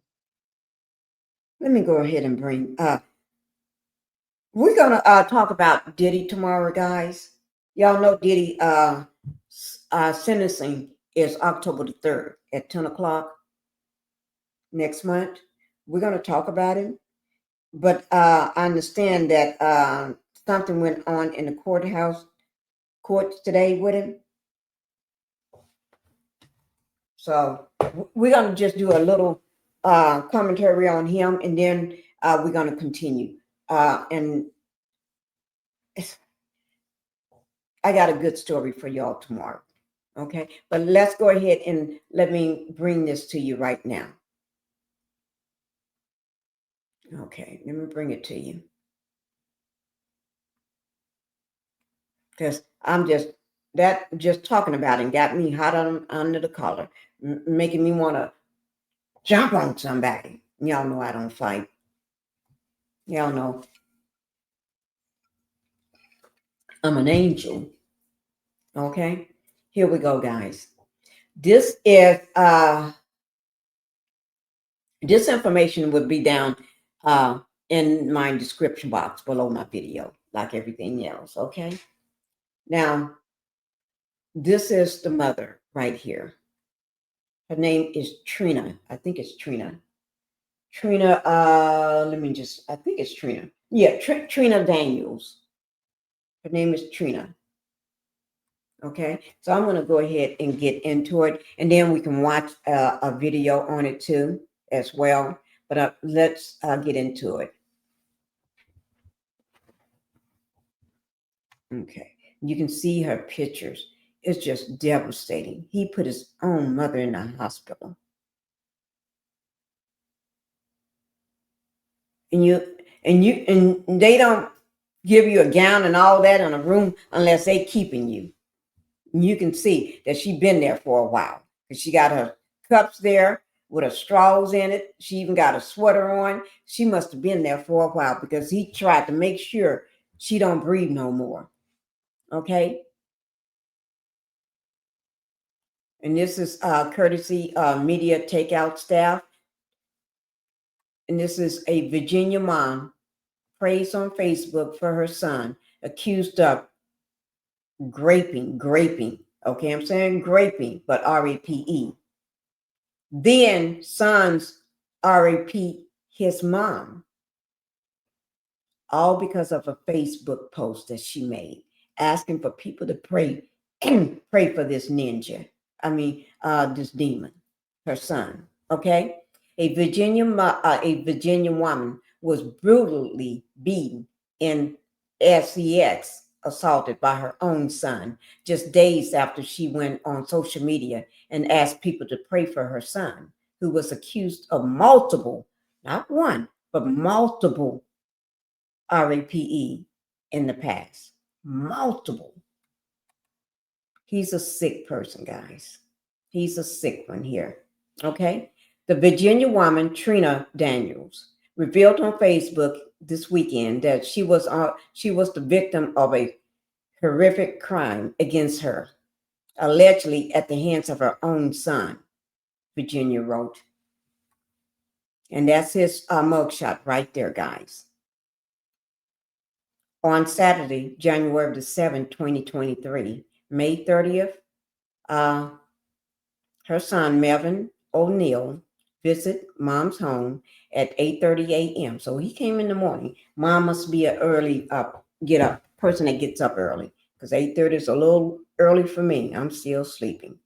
let me go ahead and bring. We're gonna talk about Diddy tomorrow, guys. Y'all know Diddy sentencing is October the 3rd at 10 o'clock next month. We're gonna talk about him, but I understand that something went on in the courts today with him. So we're gonna just do a little commentary on him, and then we're gonna continue. And I got a good story for y'all tomorrow. Okay, but let's go ahead and let me bring this to you right now. Okay, let me bring it to you. Because I'm just talking about it got me hot under the collar, making me want to jump on somebody. Y'all know I don't fight. Y'all know I'm an angel. Okay, here we go, guys. This is this information would be down in my description box below my video, like everything else. Okay. Now, this is the mother right here. Her name is Trina. I think it's Trina. Trina. I think it's Trina. Yeah, Trina Daniels. Her name is Trina. Okay, so I'm going to go ahead and get into it, and then we can watch a video on it too as well. But let's get into it. Okay, you can see her pictures. It's just devastating. He put his own mother in the hospital. and they don't give you a gown and all that in a room unless they keeping you. And you can see that she been there for a while. And she got her cups there with her straws in it. She even got a sweater on. She must have been there for a while because he tried to make sure she don't breathe no more. Okay. And this is courtesy media takeout staff. And this is a Virginia mom praised on Facebook for her son accused of graping. Okay, I'm saying graping, but R-A-P-E. Then sons R-A-P his mom. All because of a Facebook post that she made, asking for people to pray, pray for this ninja. This demon, her son. Okay, a Virginia woman was brutally beaten in SEX, assaulted by her own son, just days after she went on social media and asked people to pray for her son, who was accused of multiple, not one, but multiple RAPE in the past. Multiple. He's a sick person, guys. He's a sick one here. Okay. The Virginia woman, Trina Daniels, revealed on Facebook this weekend that she was the victim of a horrific crime against her, allegedly at the hands of her own son, Virginia wrote. And that's his mugshot right there, guys. On Saturday, January the 7th, 2023, May 30th, her son, Melvin O'Neill, visit mom's home at 8:30 a.m. So he came in the morning. Mom must be an early get up person that gets up early, because 8:30 is a little early for me. I'm still sleeping.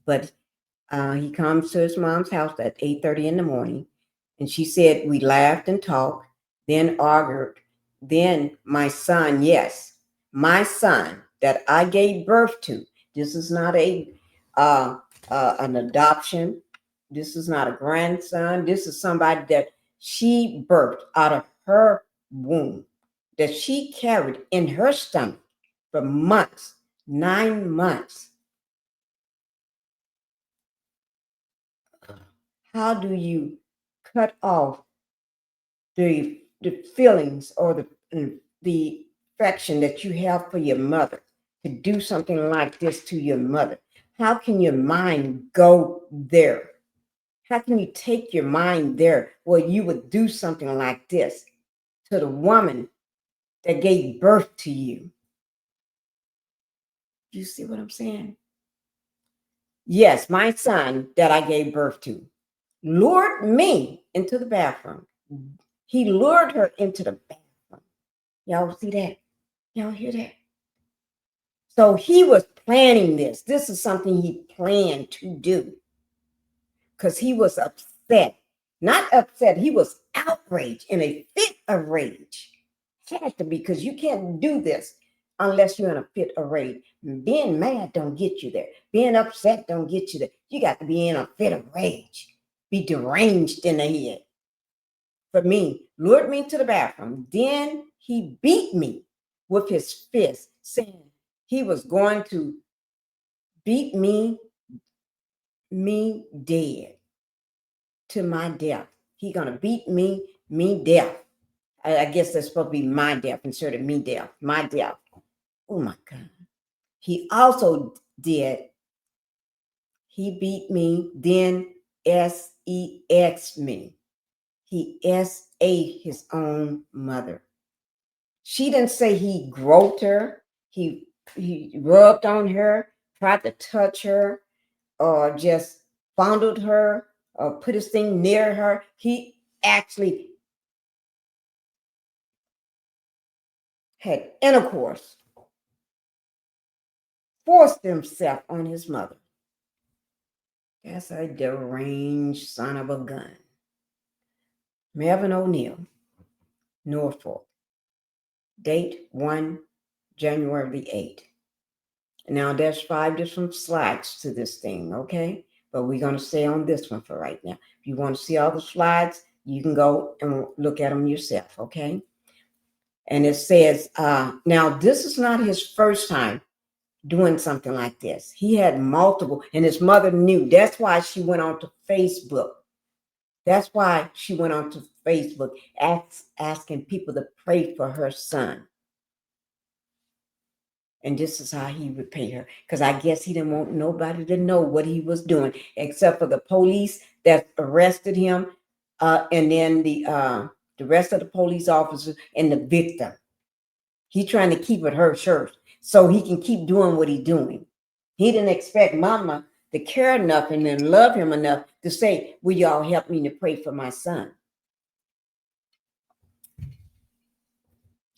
But he comes to his mom's house at 8:30 in the morning. And she said, we laughed and talked, then argued. Then my son, yes, my son that I gave birth to. This is not an adoption. This is not a grandson. This is somebody that she birthed out of her womb, that she carried in her stomach for months, 9 months. How do you cut off the feelings or the affection that you have for your mother, to do something like this to your mother? How can your mind go there? How can you take your mind there where you would do something like this to the woman that gave birth to you? Do you see what I'm saying? Yes, my son that I gave birth to lured me into the bathroom. He lured her into the bathroom. Y'all see that? Y'all hear that? So he was planning this. This is something he planned to do, because he was upset. Not upset, he was outraged, in a fit of rage. Had to be, because you can't do this unless you're in a fit of rage. Being mad don't get you there. Being upset don't get you there. You got to be in a fit of rage. Be deranged in the head. For me, lured me to the bathroom. Then he beat me with his fist, saying he was going to beat me dead, to my death. He gonna beat me death. I guess that's supposed to be my death instead of me death. My death. Oh my God. He also did. He beat me, then SEX me. He SA his own mother. She didn't say he groped her. He rubbed on her, tried to touch her, or just fondled her, or put his thing near her. He actually had intercourse, forced himself on his mother. That's a deranged son of a gun. Melvin O'Neill, Norfolk. Date 1 January the 8th. Now there's 5 different slides to this thing, okay? But we're going to stay on this one for right now. If you want to see all the slides, You can go and look at them yourself, okay? And it says, now this is not his first time doing something like this. He had multiple, and his mother knew. That's why she went on to Facebook. That's why she went on to Facebook asking people to pray for her son. And this is how he would pay her. Because I guess he didn't want nobody to know what he was doing, except for the police that arrested him, and then the rest of the police officers and the victim. He trying to keep it her shirt so he can keep doing what he's doing. He didn't expect mama to care enough and then love him enough to say, will y'all help me to pray for my son?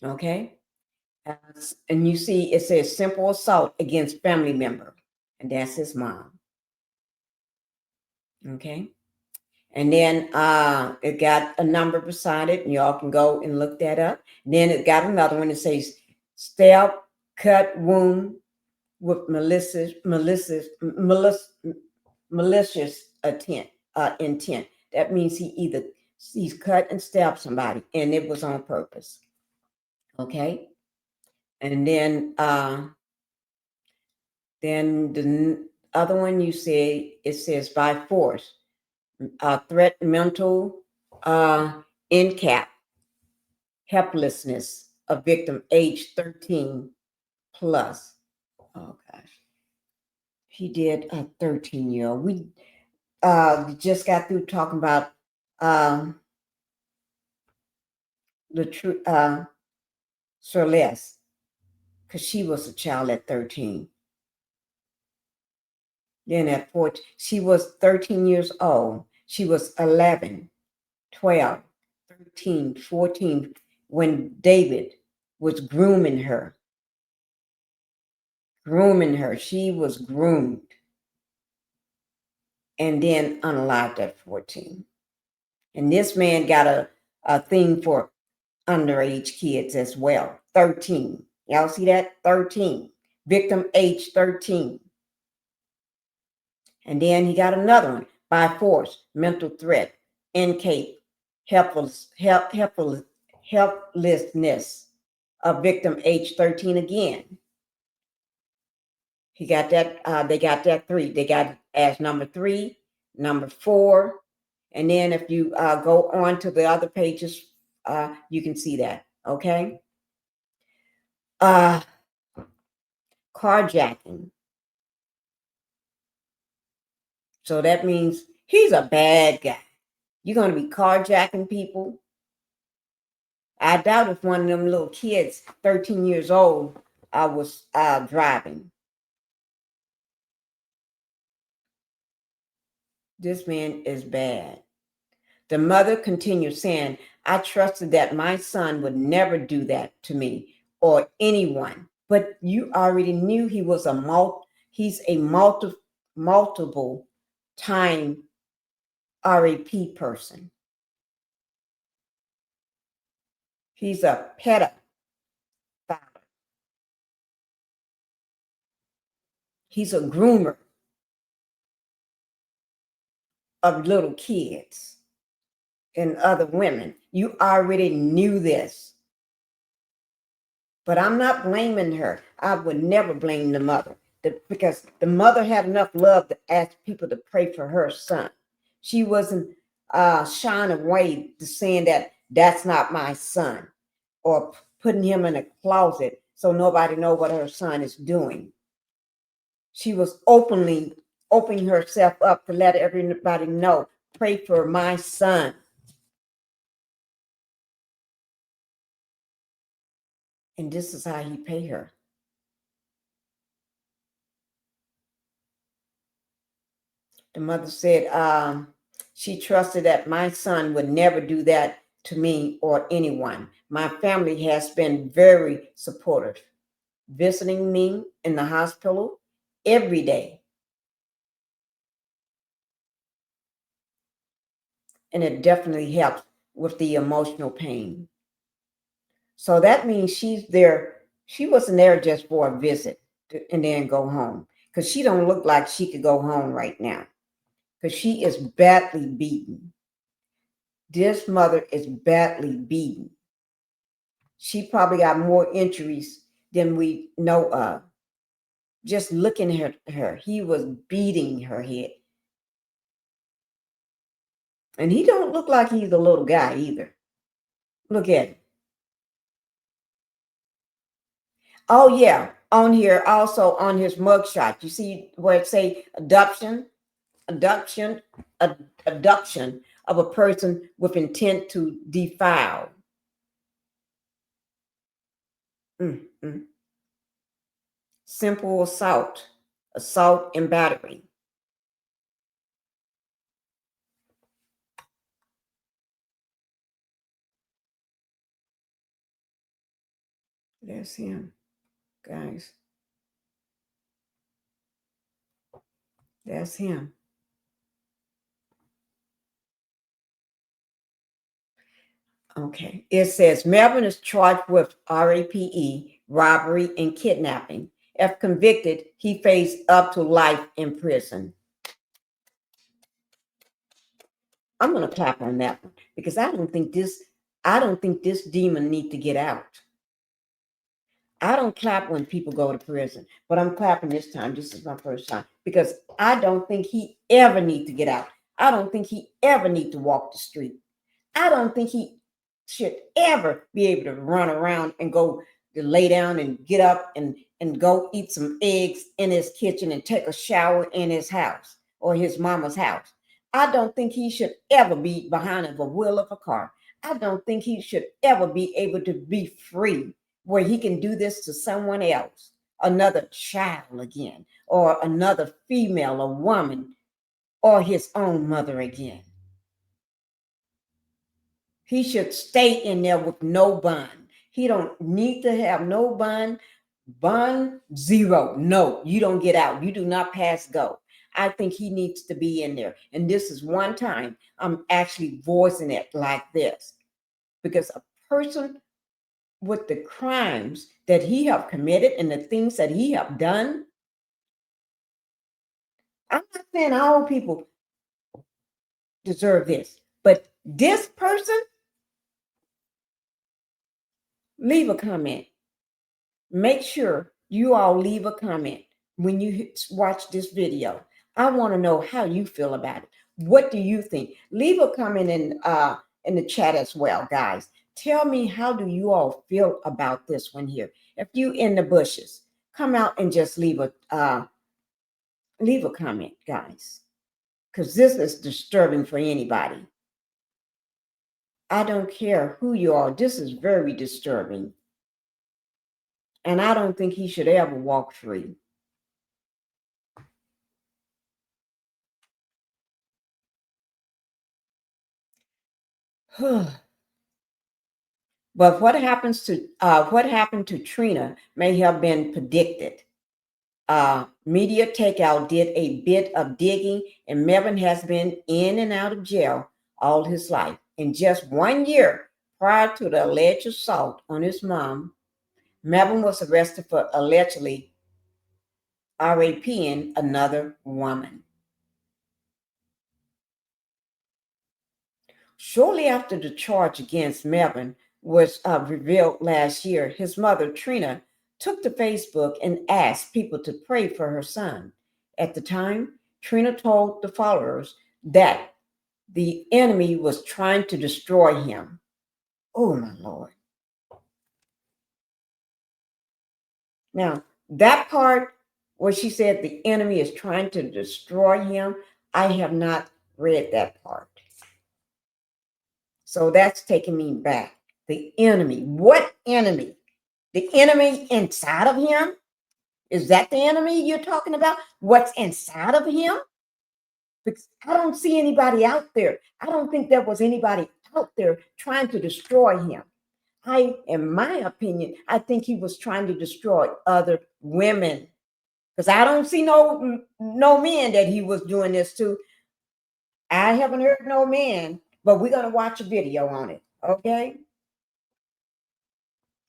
Okay. And you see, it says simple assault against family member, and that's his mom. Okay. And then it got a number beside it, and y'all can go and look that up. And then it got another one that says stab, cut, wound with malicious intent. That means he's cut and stabbed somebody, and it was on purpose. Okay. And then the other one you say, it says by force, threat, mental incap, helplessness of victim age 13 plus. Oh gosh, he did a 13-year-old. We just got through talking about the true Celeste, because she was a child at 13. Then at 14, she was 13 years old. She was 11, 12, 13, 14 when David was grooming her. She was groomed and then unalived at 14. And this man got a thing for underage kids as well. 13. Y'all see that? 13. Victim age 13. And then he got another one, by force, mental threat, incapable, helplessness of victim age 13 again. He got that, they got that 3. They got it as number 3, number 4. And then if you go on to the other pages, you can see that, okay? Carjacking. So that means he's a bad guy. You're going to be carjacking people. I doubt if one of them little kids, 13 years old, was driving. This man is bad. The mother continued saying, I trusted that my son would never do that to me or anyone. But you already knew he was he's a multiple time RAP person. He's a pedophile. He's a groomer of little kids and other women. You already knew this. But I'm not blaming her. I would never blame the mother because the mother had enough love to ask people to pray for her son. She wasn't shying away to saying that that's not my son or putting him in a closet so nobody know what her son is doing. She was opening herself up to let everybody know, pray for my son. And this is how he paid her. The mother said she trusted that my son would never do that to me or anyone. My family has been very supportive, visiting me in the hospital every day. And it definitely helps with the emotional pain. So that means she's there. She wasn't there just for a visit and then go home, because she don't look like she could go home right now because she is badly beaten. This mother is badly beaten. She probably got more injuries than we know of. Just looking at her, he was beating her head. And he don't look like he's a little guy either. Look at him. Oh yeah, on here also on his mugshot, you see where it say abduction of a person with intent to defile. Simple assault and battery. That's him, guys. That's him. Okay. It says Melvin is charged with RAPE, robbery, and kidnapping. If convicted, he faced up to life in prison. I'm gonna clap on that one because I don't think this demon need to get out. I don't clap when people go to prison, but I'm clapping this time. This is my first time because I don't think he ever need to get out. I don't think he ever need to walk the street. I don't think he should ever be able to run around and go to lay down and get up and go eat some eggs in his kitchen and take a shower in his house or his mama's house. I don't think he should ever be behind the wheel of a car. I don't think he should ever be able to be free where he can do this to someone else, another child again, or another female or woman, or his own mother again. He should stay in there with no bond. He don't need to have no bond. Bond zero. No, you don't get out. You do not pass go. I think he needs to be in there. And this is one time I'm actually voicing it like this. Because a person with the crimes that he have committed and the things that he have done, I'm not saying all people deserve this, but this person, leave a comment. Make sure you all leave a comment when you watch this video. I want to know how you feel about it. What do you think? Leave a comment in the chat as well, guys. Tell me, how do you all feel about this one here? If you in the bushes, come out and just leave a comment, guys, because this is disturbing for anybody. I don't care who you are. This is very disturbing. And I don't think he should ever walk free. But what happened to Trina may have been predicted. Media Takeout did a bit of digging, and Melvin has been in and out of jail all his life. In just 1 year prior to the alleged assault on his mom, Melvin was arrested for allegedly raping another woman. Shortly after the charge against Melvin was revealed last year, his mother, Trina, took to Facebook and asked people to pray for her son. At the time, Trina told the followers that the enemy was trying to destroy him. Oh, my Lord. Now, that part where she said the enemy is trying to destroy him, I have not read that part. So that's taking me back. The enemy. What enemy? The enemy inside of him? Is that the enemy you're talking about? What's inside of him? Because I don't see anybody out there. I don't think there was anybody out there trying to destroy him. In my opinion, I think he was trying to destroy other women. Because I don't see no men that he was doing this to. I haven't heard no men, but we're going to watch a video on it. Okay?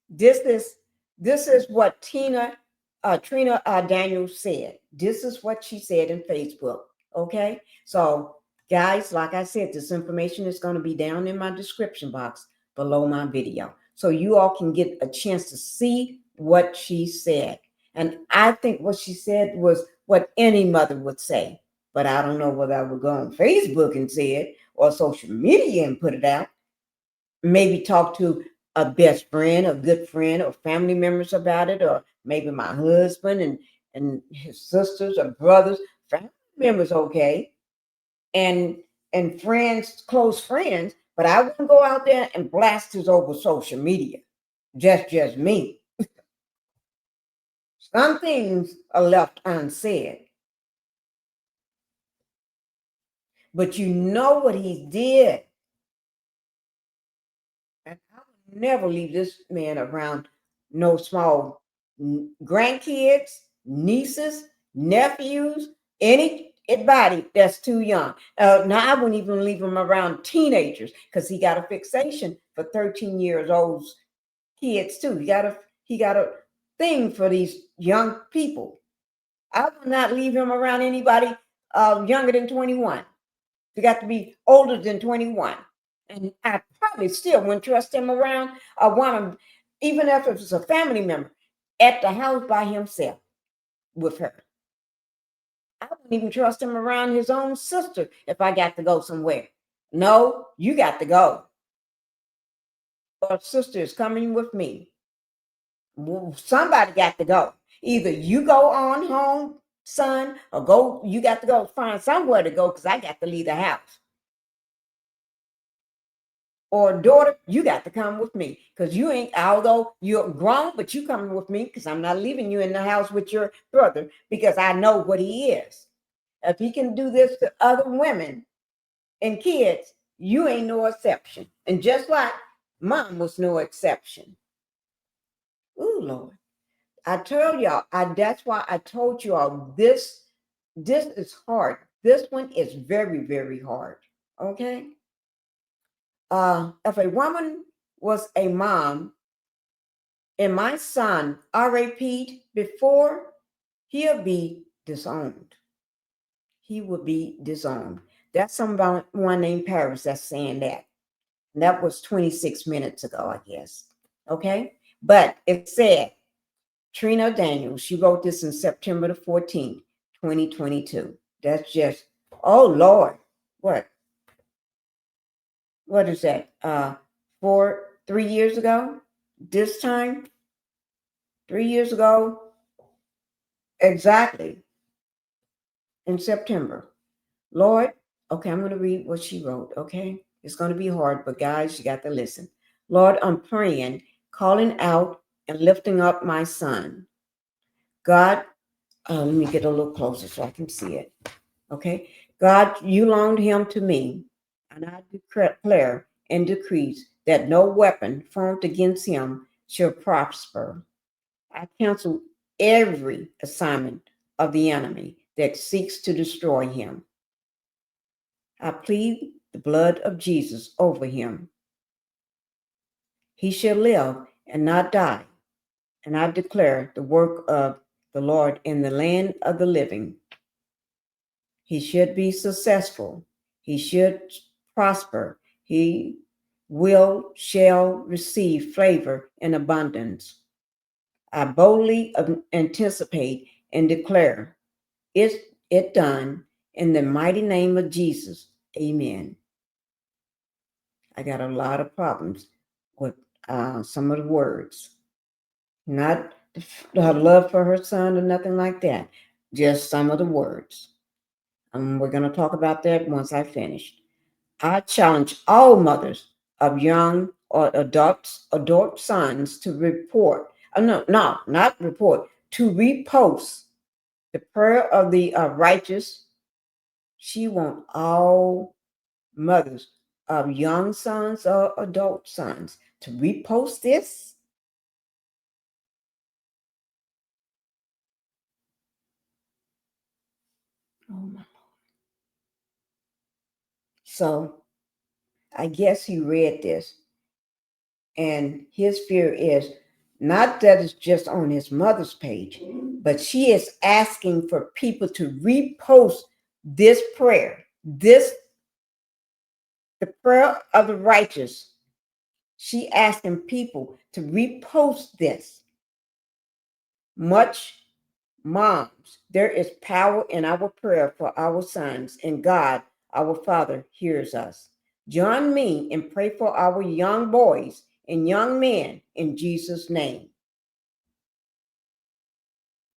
This is what Trina Daniels said. This is what she said in Facebook. Okay, so Guys, like I said, this information is going to be down in my description box below my video. So you all can get a chance to see what she said. And I think what she said was what any mother would say. But I don't know whether I would go on Facebook and say it or social media and put it out. Maybe talk to a best friend, a good friend, or family members about it, or maybe my husband and his sisters or brothers, family members, okay, and friends, close friends. But I wouldn't go out there and blast this over social media. Just me. Some things are left unsaid. But you know what he did. And I would never leave this man around no small grandkids, nieces, nephews, anybody that's too young. Now I wouldn't even leave him around teenagers because he got a fixation for 13 years old kids too. He got a thing for these young people. I would not leave him around anybody younger than 21. You got to be older than 21. And I probably still wouldn't trust him around a woman, even if it was a family member, at the house by himself with her. I wouldn't even trust him around his own sister if I got to go somewhere. No, you got to go. Or sister is coming with me. Somebody got to go. Either you go on home, son, or go, you got to go find somewhere to go because I got to leave the house. Or daughter, you got to come with me because you ain't, although you're grown, but you coming with me because I'm not leaving you in the house with your brother because I know what he is. If he can do this to other women and kids, you ain't no exception. And just like mom was no exception. Ooh, Lord. I tell y'all, that's why I told you all this is hard. This one is very, very hard. Okay. If a woman was a mom and my son RAP'd before, he'll be disowned. He will be disowned. That's someone named Paris that's saying that. And that was 26 minutes ago, I guess. Okay. But it said, Trina Daniels, she wrote this in September the 14th, 2022. That's just, oh Lord, what is that? 3 years ago? This time? 3 years ago? Exactly. In September. Lord, okay, I'm going to read what she wrote, okay? It's going to be hard, but guys, you got to listen. Lord, I'm praying, calling out and lifting up my son. God, let me get a little closer so I can see it. Okay. God, you loaned him to me, and I declare and decree that no weapon formed against him shall prosper. I cancel every assignment of the enemy that seeks to destroy him. I plead the blood of Jesus over him. He shall live and not die. And I declare the work of the Lord in the land of the living. He should be successful. He should prosper. He shall receive favor in abundance. I boldly anticipate and declare it done in the mighty name of Jesus. Amen. I got a lot of problems with some of the words. Not her love for her son or nothing like that. Just some of the words. We're going to talk about that once I finish. I challenge all mothers of young or adult sons to report. Not report. To repost the prayer of the righteous. She wants all mothers of young sons or adult sons to repost this. Oh my Lord. So I guess he read this, and his fear is not that it's just on his mother's page, but she is asking for people to repost this prayer, this the prayer of the righteous. She asking people to repost this. Much moms, there is power in our prayer for our sons, and God, our Father, hears us. Join me and pray for our young boys and young men in Jesus' name.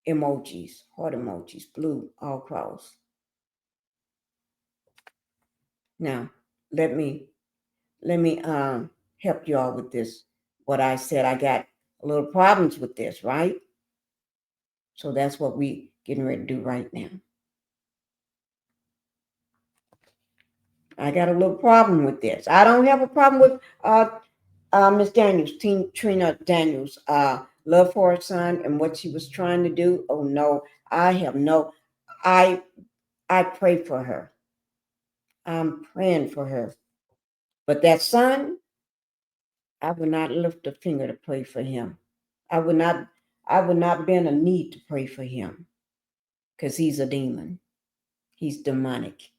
Emojis, heart emojis, blue all across. Now, let me help you all with this. What I said, I got a little problems with this, right? So that's what we getting ready to do right now. I got a little problem with this. I don't have a problem with Miss Daniels, Trina Daniels, love for her son and what she was trying to do. Oh no, I pray for her. I'm praying for her. But that son, I would not lift a finger to pray for him. I would not bend a knee to pray for him, because he's a demon. He's demonic,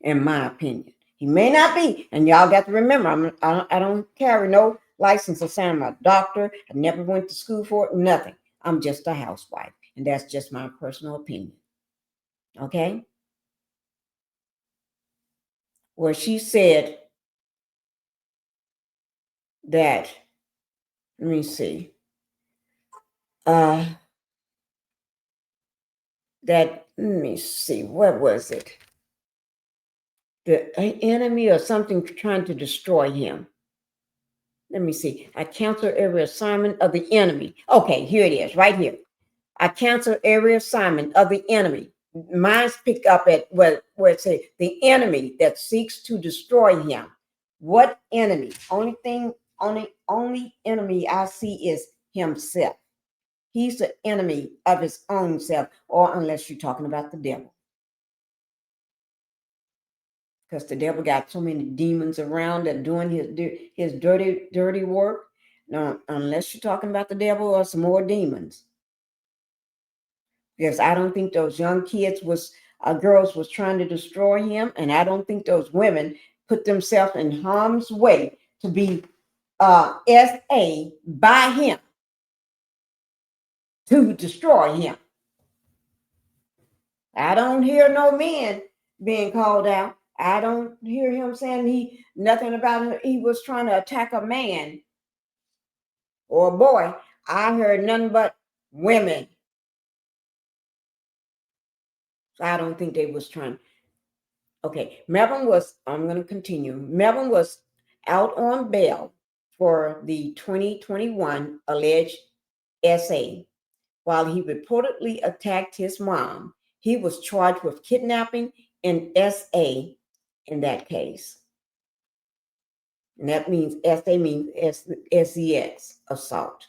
in my opinion. He may not be, and y'all got to remember, I don't carry no license or sign. I'm a doctor. I never went to school for it, nothing. I'm just a housewife, and that's just my personal opinion. Okay? Well, she said that, let me see, what was it? The enemy or something trying to destroy him. Let me see. I cancel every assignment of the enemy. Okay, here it is, right here. I cancel every assignment of the enemy. Mine's pick up at where it says the enemy that seeks to destroy him. What enemy? Only enemy I see is himself. He's the enemy of his own self, or unless you're talking about the devil. Because the devil got so many demons around that doing his dirty work. No, unless you're talking about the devil or some more demons. Because I don't think those young girls was trying to destroy him, and I don't think those women put themselves in harm's way to be SA by him to destroy him. I don't hear no men being called out. I don't hear him saying nothing about he was trying to attack a man or a boy. I heard nothing but women. So I don't think they was trying. Okay, I'm going to continue. Melvin was out on bail for the 2021 alleged SA. While he reportedly attacked his mom, he was charged with kidnapping and SA in that case. And that means SA means SEX, assault.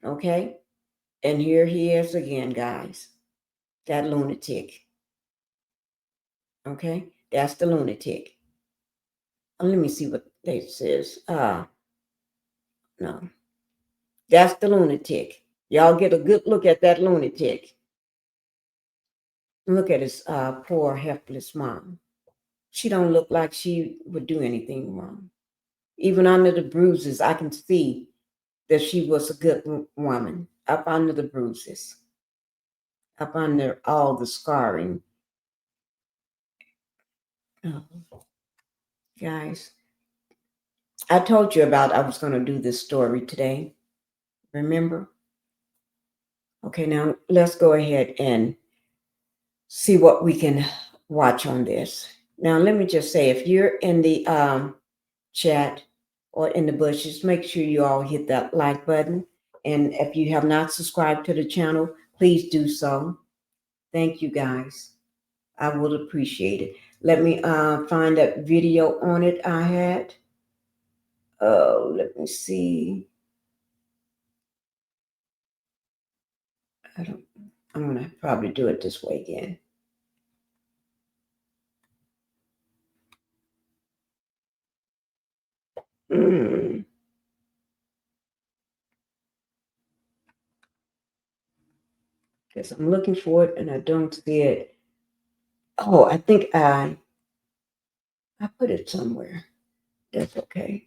Okay? And here he is again, guys. That lunatic. Okay? That's the lunatic. Let me see what they says. No. That's the lunatic. Y'all get a good look at that lunatic. Look at his poor, helpless mom. She don't look like she would do anything wrong. Even under the bruises, I can see that she was a good woman. Up under the bruises. Up under all the scarring. Oh. Guys, I told you about I was going to do this story today. Remember? Okay, now let's go ahead and see what we can watch on this. Now, let me just say, if you're in the chat or in the bushes, make sure you all hit that like button. And if you have not subscribed to the channel, please do so. Thank you, guys. I would appreciate it. Let me find that video on it I had. Oh, let me see. I'm going to probably do it this way again. Because I'm looking for it and I don't see it. Oh, I think I I put it somewhere. That's okay.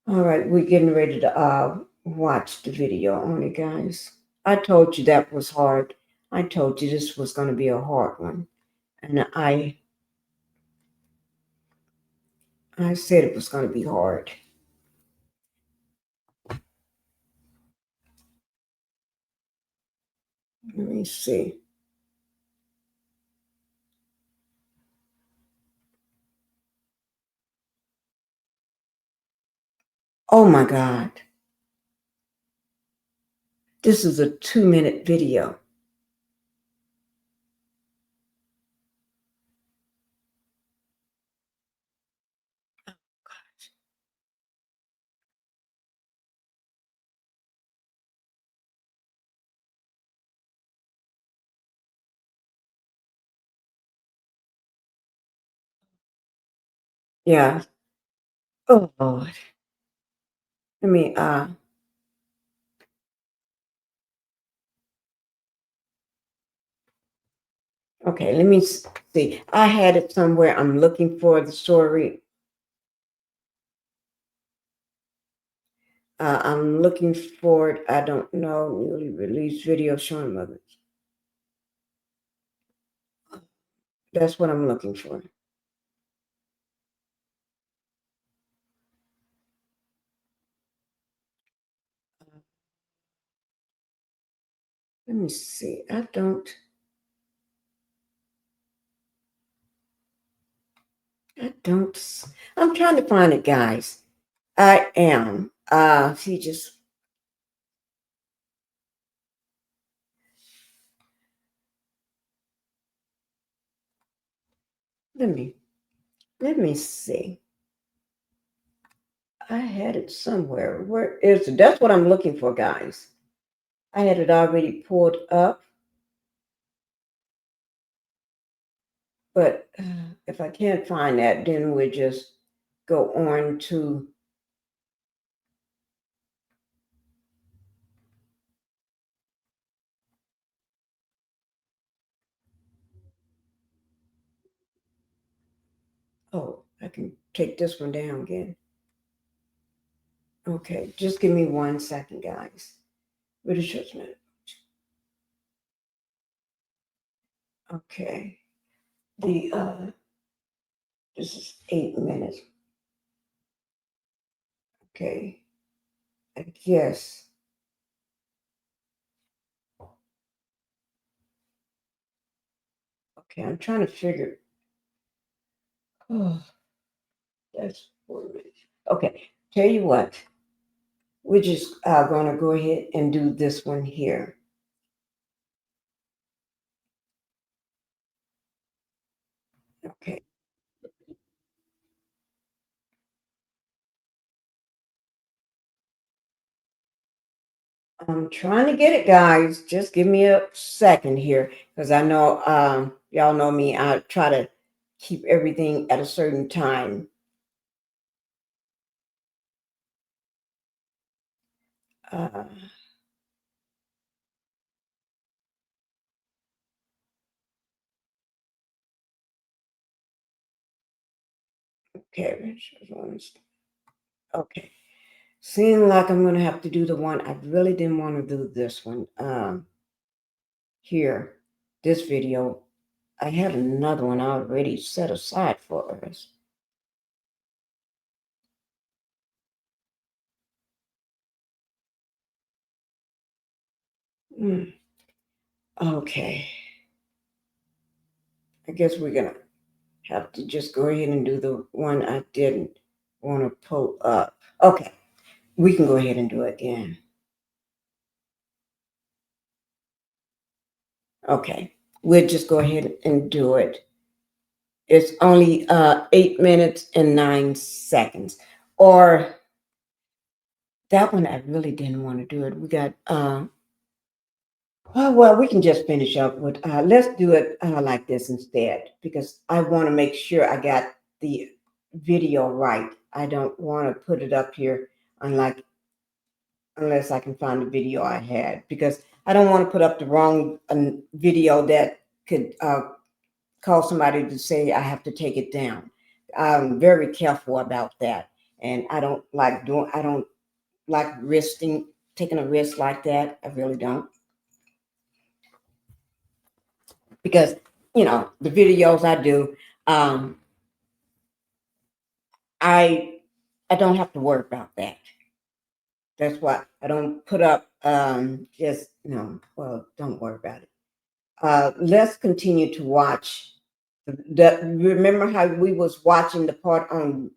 All right, we're getting ready to watch the video on it, guys. I told you that was hard. I told you this was going to be a hard one. And I said it was going to be hard. Let me see. Oh my God. This is a 2-minute video. Yeah. Oh Lord. Let me okay, let me see. I had it somewhere. I'm looking for the story. I'm looking for it. I don't know. Newly released video showing mothers. That's what I'm looking for. Let me see. I'm trying to find it, guys. I am. See, just let me see. I had it somewhere. Where is it? That's what I'm looking for, guys. I had it already pulled up. But if I can't find that, then we'll just go on to oh, I can take this one down again. Okay, just give me 1 second, guys. British judgment. Okay. The this is 8 minutes. Okay. I guess. Okay, I'm trying to figure. Oh, that's 4 minutes. Okay, tell you what. We're just going to go ahead and do this one here. Okay. I'm trying to get it, guys. Just give me a second here, because I know y'all know me. I try to keep everything at a certain time. Okay. Okay. Seems like I'm gonna have to do the one. I really didn't want to do this one. Here, this video. I had another one already set aside for us. Okay. I guess we're gonna have to just go ahead and do the one I didn't want to pull up. Okay. We can go ahead and do it again. Okay. We'll just go ahead and do it. It's only 8 minutes and 9 seconds. Or that one, I really didn't want to do it. We got, well, we can just finish up with, let's do it like this instead, because I want to make sure I got the video right. I don't want to put it up here unless I can find the video I had, because I don't want to put up the wrong video that could call somebody to say I have to take it down. I'm very careful about that, and I don't like taking a risk like that. I really don't, because the videos I do, I don't have to worry about that. That's why I don't put up just well, don't worry about it. Let's continue to watch. Remember how we was watching the part on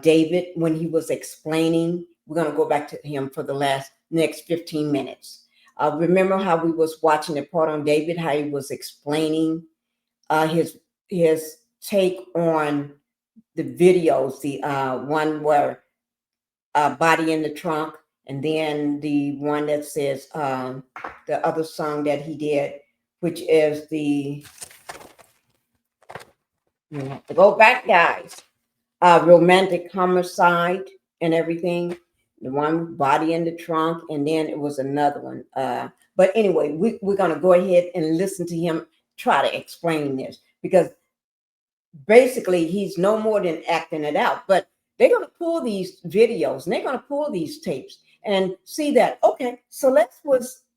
David when he was explaining? We're gonna go back to him for the next 15 minutes. Remember how we was watching the part on David, how he was explaining his take on the videos, the one where body in the trunk, and then the one that says the other song that he did, which is the, you have to go back, guys, romantic homicide and everything, the one body in the trunk, and then it was another one, but anyway, we're going to go ahead and listen to him try to explain this, because basically he's no more than acting it out, but they're going to pull these videos and they're going to pull these tapes and see that, okay,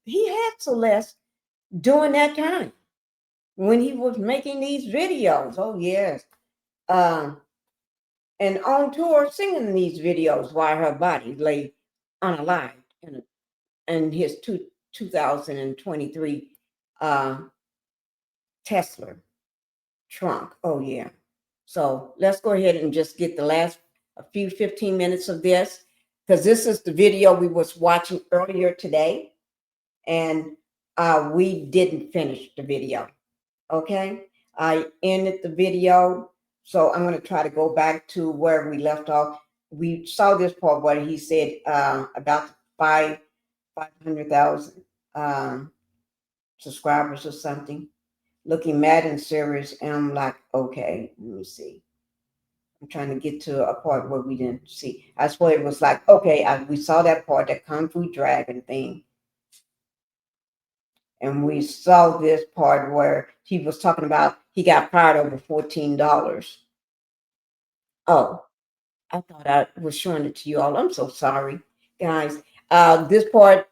he had Celeste during that time when he was making these videos. Oh, yes. And on tour singing these videos while her body lay unalived in his 2023 Tesla trunk. Oh, yeah. So let's go ahead and just get the last 15 minutes of this, because this is the video we was watching earlier today, and we didn't finish the video. Okay, I ended the video, so I'm going to try to go back to where we left off. We saw this part where he said about 500,000 subscribers or something, looking mad and serious, and I'm like, okay, let me see. I'm trying to get to a part where we didn't see. I swear it was like, okay, we saw that part, that Kung Fu Dragon thing. And we saw this part where he was talking about he got fired over $14. Oh, I thought I was showing it to you all. I'm so sorry, guys. This part,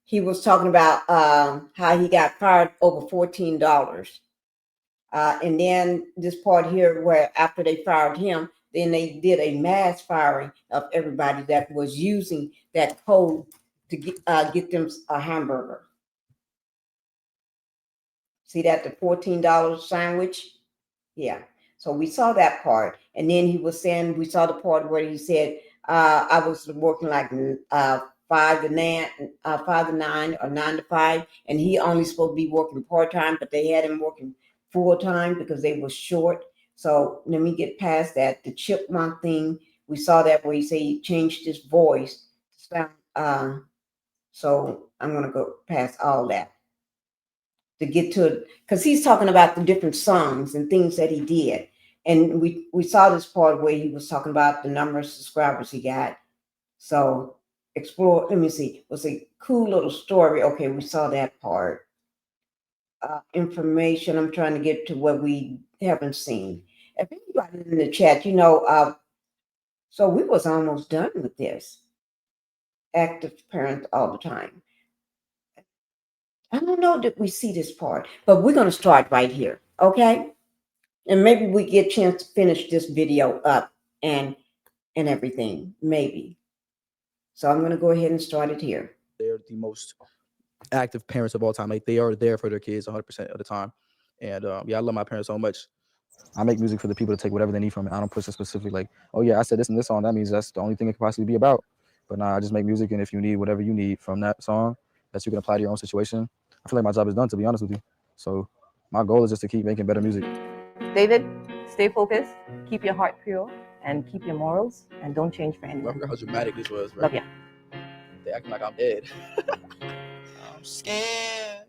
he was talking about how he got fired over $14. And then this part here where after they fired him, then they did a mass firing of everybody that was using that code to get them a hamburger. See that, the $14 sandwich? Yeah. So we saw that part. And then he was saying, we saw the part where he said, I was working like 5 to 9 or 9 to 5. And he only supposed to be working part-time, but they had him working full-time because they were short. So let me get past that. The chipmunk thing, we saw that where he said he changed his voice. So I'm going to go past all that to get to it, because he's talking about the different songs and things that he did. And we saw this part where he was talking about the number of subscribers he got. So explore, let me see, it was a cool little story. Okay, we saw that part. Information, I'm trying to get to what we haven't seen. If anybody in the chat, so we was almost done with this. Active parent all the time. I don't know that we see this part, but we're going to start right here, okay? And maybe we get a chance to finish this video up and everything, maybe. So I'm going to go ahead and start it here. They're the most active parents of all time. Like, they are there for their kids 100% of the time. And yeah, I love my parents so much. I make music for the people to take whatever they need from it. I don't push it specifically like, oh yeah, I said this and this song, that means that's the only thing it could possibly be about. But nah, I just make music, and if you need whatever you need from that song that you can apply to your own situation, I feel like my job is done, to be honest with you. So my goal is just to keep making better music. David, stay focused, keep your heart pure, and keep your morals, and don't change for anyone. I forgot how dramatic this was, right? Love ya. They acting like I'm dead. I'm scared.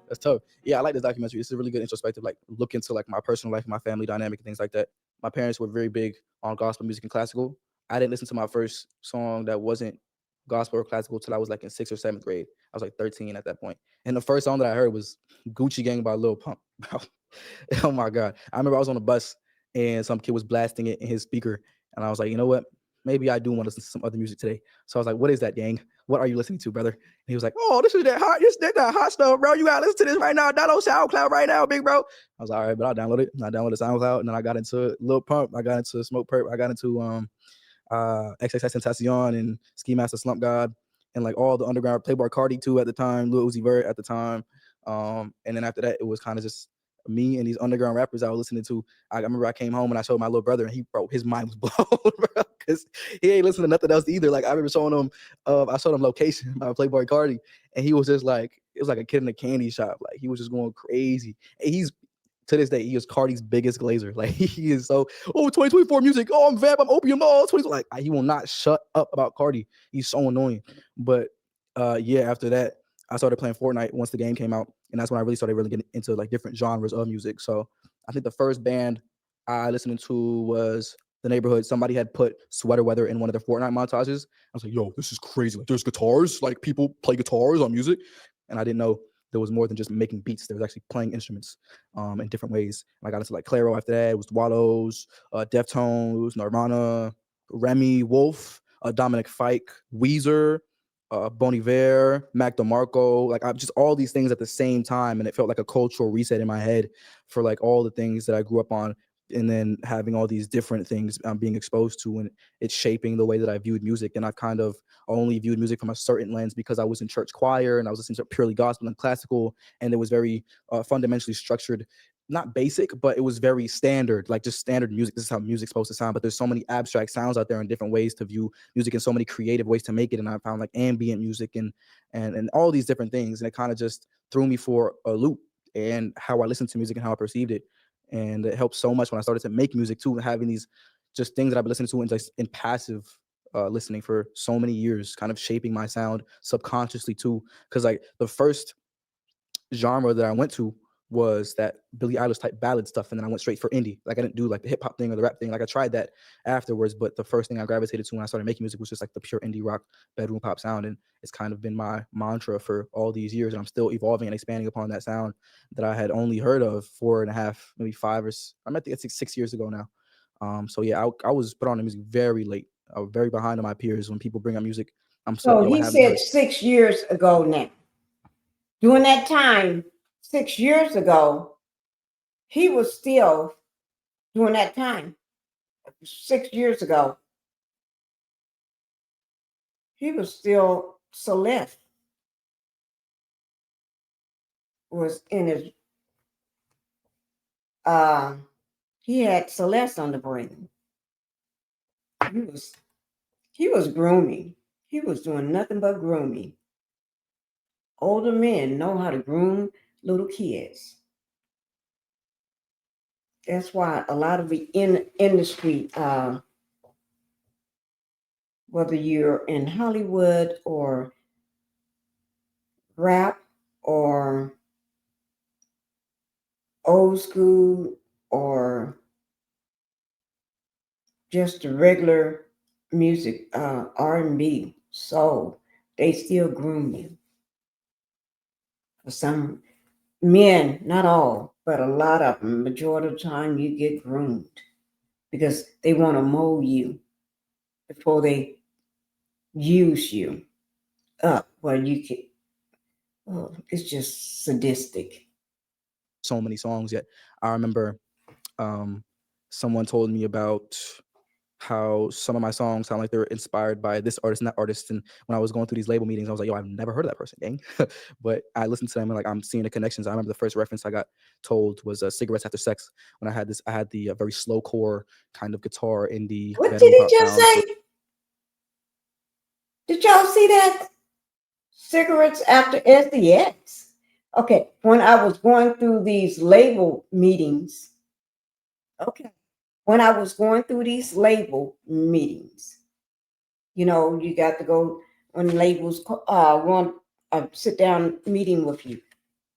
That's tough. Yeah, I like this documentary. It's a really good introspective, like, look into like my personal life, my family dynamic, and things like that. My parents were very big on gospel music and classical. I didn't listen to my first song that wasn't gospel or classical till I was like in 6th or 7th grade. I was like 13 at that point. And the first song that I heard was Gucci Gang by Lil Pump. Oh my God. I remember I was on a bus and some kid was blasting it in his speaker. And I was like, you know what? Maybe I do want to listen to some other music today. So I was like, what is that, gang? What are you listening to, brother? And he was like, oh, this is that hot stuff, bro. You gotta listen to this right now. Download SoundCloud right now, big bro. I was like, all right, but I'll download it. And I downloaded SoundCloud, and then I got into Lil Pump. I got into Smoke Perp. I got into XXXTentacion and Ski Master Slump God and like all the underground Playboy Cardi too at the time, Lil Uzi Vert at the time. And then after that, it was kind of just me and these underground rappers I was listening to. I remember I came home and I showed my little brother, and his mind was blown, bro, because he ain't listening to nothing else either. Like I remember showing him, I showed him Location by Playboy Cardi, and he was just like, it was like a kid in a candy shop. Like he was just going crazy. And he's to this day, he is Cardi's biggest glazer. Like he is so, 2024 music. Oh, I'm Vamp, I'm Opium. Oh, 20. Like he will not shut up about Cardi. He's so annoying. But yeah, after that, I started playing Fortnite once the game came out, and that's when I really started getting into like different genres of music. So I think the first band I listened to was The Neighborhood. Somebody had put Sweater Weather in one of their Fortnite montages. I was like, yo, this is crazy. Like there's guitars, like people play guitars on music. And I didn't know there was more than just making beats. There was actually playing instruments in different ways. And I got into like Clairo after that. It was Wallows, Deftones, Nirvana, Remy, Wolf, Dominic Fike, Weezer, Bon Iver, Mac DeMarco, like just all these things at the same time. And it felt like a cultural reset in my head for like all the things that I grew up on. And then having all these different things I'm being exposed to, and it's shaping the way that I viewed music. And I've kind of only viewed music from a certain lens because I was in church choir and I was listening to purely gospel and classical, and it was very fundamentally structured, not basic, but it was very standard, like just standard music. This is how music's supposed to sound, but there's so many abstract sounds out there and different ways to view music and so many creative ways to make it. And I found like ambient music and all these different things. And it kind of just threw me for a loop and how I listened to music and how I perceived it. And it helped so much when I started to make music too, having these just things that I've been listening to in passive listening for so many years, kind of shaping my sound subconsciously too. Because like the first genre that I went to was that Billie Eilish type ballad stuff, and then I went straight for indie. Like I didn't do like the hip hop thing or the rap thing. Like I tried that afterwards, but the first thing I gravitated to when I started making music was just like the pure indie rock bedroom pop sound, and it's kind of been my mantra for all these years. And I'm still evolving and expanding upon that sound that I had only heard of 4.5, maybe 5 or I think it's 6 years ago now. So yeah, I was put on the music very late. I was very behind on my peers. When people bring up music, I'm so he said 6 years ago now. During that time, 6 years ago, he was still, during that time, 6 years ago, he was still Celeste. Was in his, he had Celeste on the brain. He was grooming. He was doing nothing but grooming. Older men know how to groom little kids. That's why a lot of the industry, whether you're in Hollywood or rap or old school or just the regular music, R&B, soul, they still groom you. For some men, not all, but a lot of them, majority of the time you get groomed because they want to mold you before they use you up where you can. Oh, it's just sadistic. So many songs yet. I remember someone told me about how some of my songs sound like they're inspired by this artist and that artist. And when I was going through these label meetings, I was like, yo, I've never heard of that person, gang. But I listened to them and like I'm seeing the connections. I remember the first reference I got told was Cigarettes After Sex. When I had the very slow core kind of guitar indie. What did he just say? Did y'all see that? Cigarettes After SDX. Okay, when I was going through these label meetings, you know, you got to go when labels want a sit down meeting with you.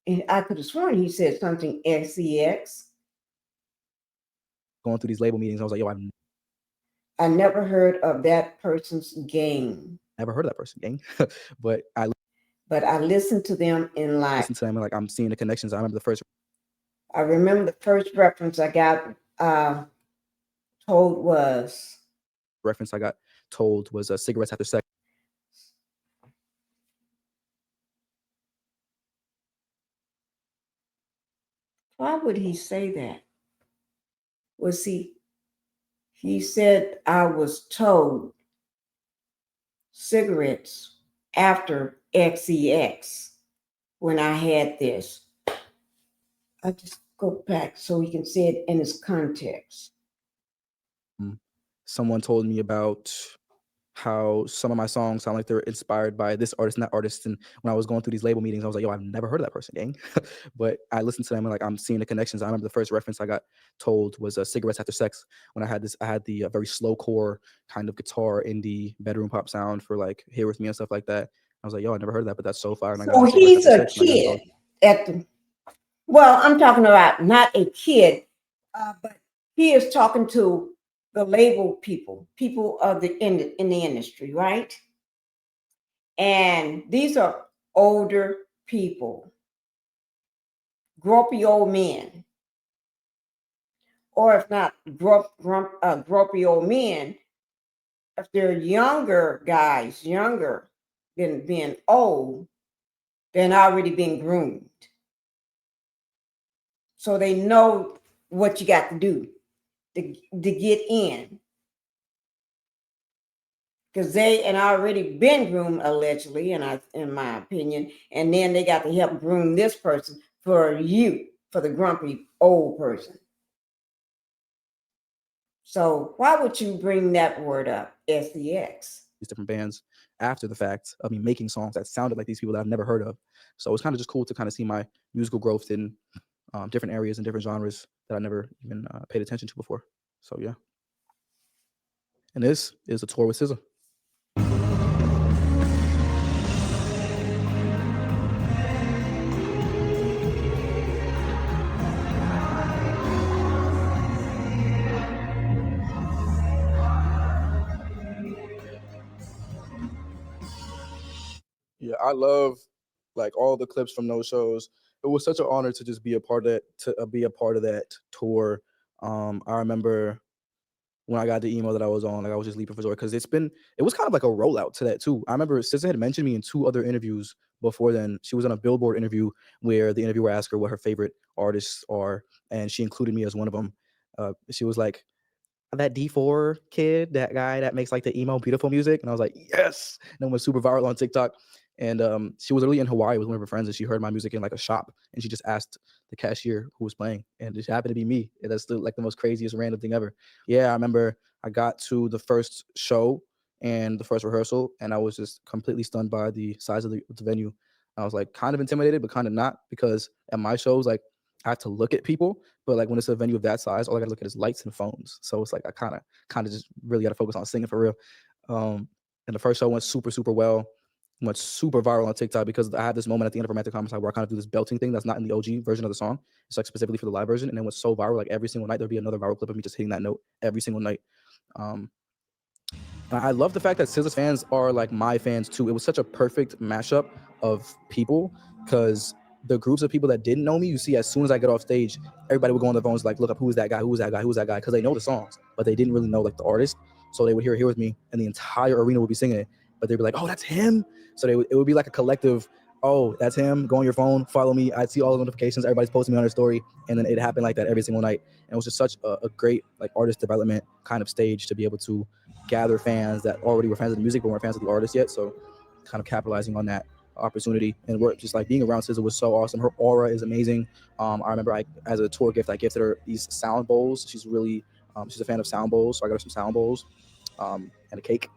And I could have sworn he said something SEX. Going through these label meetings, I was like, yo, I never heard of that person's game. never heard of that person, gang. but I listened to them in like, listen to them and like I'm seeing the connections. I remember the first reference I got told was cigarettes after sex. Why would he say that? Was he said I was told cigarettes after XEX when I had this. I just go back so we can see it in its context. Someone told me about how some of my songs sound like they're inspired by this artist and that artist. And when I was going through these label meetings, I was like, yo, I've never heard of that person, gang. But I listened to them and like I'm seeing the connections. I remember the first reference I got told was cigarettes after sex. When I had the very slow core kind of guitar indie bedroom pop sound for like Here With Me and stuff like that. I was like, yo, I never heard of that, but that's so fire. And So he's a kid well, I'm talking about not a kid, but he is talking to the label people of in the industry, right? And these are older people, grumpy old men, or if not grumpy old men, if they're younger guys, younger than being old, then already been groomed. So they know what you got to do to get in. Because they and already been groomed allegedly, in my opinion, and then they got to help groom this person for the grumpy old person. So why would you bring that word up, SEX? These different bands after the fact of me making songs that sounded like these people that I've never heard of. So it's kind of just cool to kind of see my musical growth in different areas and different genres that I never even paid attention to before. So yeah. And this is a tour with SZA. Yeah, I love like all the clips from those shows. It was such an honor to just be a part of that, tour. I remember when I got the email that I was on, like I was just leaping for joy because it was kind of like a rollout to that too. I remember SZA had mentioned me in 2 other interviews before then. She was on a Billboard interview where the interviewer asked her what her favorite artists are, and she included me as one of them. She was like, that D4 kid, that guy that makes like the emo beautiful music. And I was like, yes. And it was super viral on TikTok. And she was literally in Hawaii with one of her friends and she heard my music in like a shop and she just asked the cashier who was playing and it happened to be me. And that's like the most craziest random thing ever. Yeah, I remember I got to the first show and the first rehearsal and I was just completely stunned by the size of the venue. I was like kind of intimidated, but kind of not, because at my shows, like I have to look at people, but like when it's a venue of that size, all I gotta look at is lights and phones. So it's like I kind of just really gotta focus on singing for real. And the first show went super, super well, went super viral on TikTok because I had this moment at the end of Romantic Homicide where I kind of do this belting thing that's not in the OG version of the song. It's like specifically for the live version, and then went so viral, like every single night there'd be another viral clip of me just hitting that note every single night. I love the fact that SZA's fans are like my fans too. It was such a perfect mashup of people because the groups of people that didn't know me, you see, as soon as I get off stage, everybody would go on their phones like, look up, who's that guy, who's that guy, who's that guy, because they know the songs, but they didn't really know like the artist. So they would hear Here With Me and the entire arena would be singing it, but they'd be like, oh, that's him. So it would be like a collective, oh, that's him, go on your phone, follow me. I'd see all the notifications, everybody's posting me on their story, and then it happened like that every single night. And it was just such a great like artist development kind of stage to be able to gather fans that already were fans of the music but weren't fans of the artist yet. So kind of capitalizing on that opportunity, and we're just like being around SZA was so awesome. Her aura is amazing. I remember as a tour gift, I gifted her these sound bowls. She's really she's a fan of sound bowls, so I got her some sound bowls and a cake.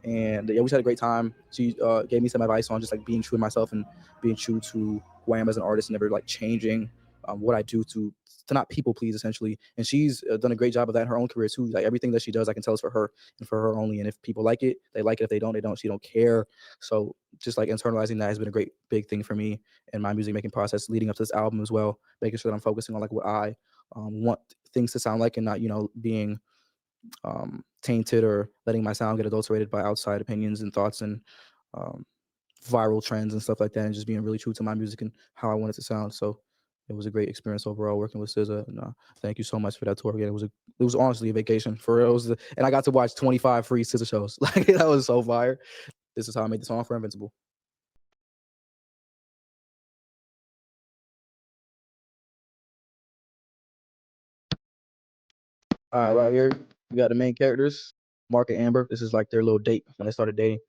And yeah, we just had a great time. She gave me some advice on just like being true to myself and being true to who I am as an artist, and never like changing what I do to not people please, essentially. And she's done a great job of that in her own career too. Like everything that she does, I can tell is for her and for her only. And if people like it, they like it. If they don't, they don't. She don't care. So just like internalizing that has been a great big thing for me in my music making process leading up to this album as well. Making sure that I'm focusing on like what I want things to sound like and not, being tainted or letting my sound get adulterated by outside opinions and thoughts and viral trends and stuff like that, and just being really true to my music and how I want it to sound. So it was a great experience overall working with SZA, and thank you so much for that tour. Again, it was honestly a vacation for real. And I got to watch 25 free SZA shows. Like, that was so fire. This is how I made the song for Invincible. All right, right here we got the main characters, Mark and Amber. This is like their little date when they started dating.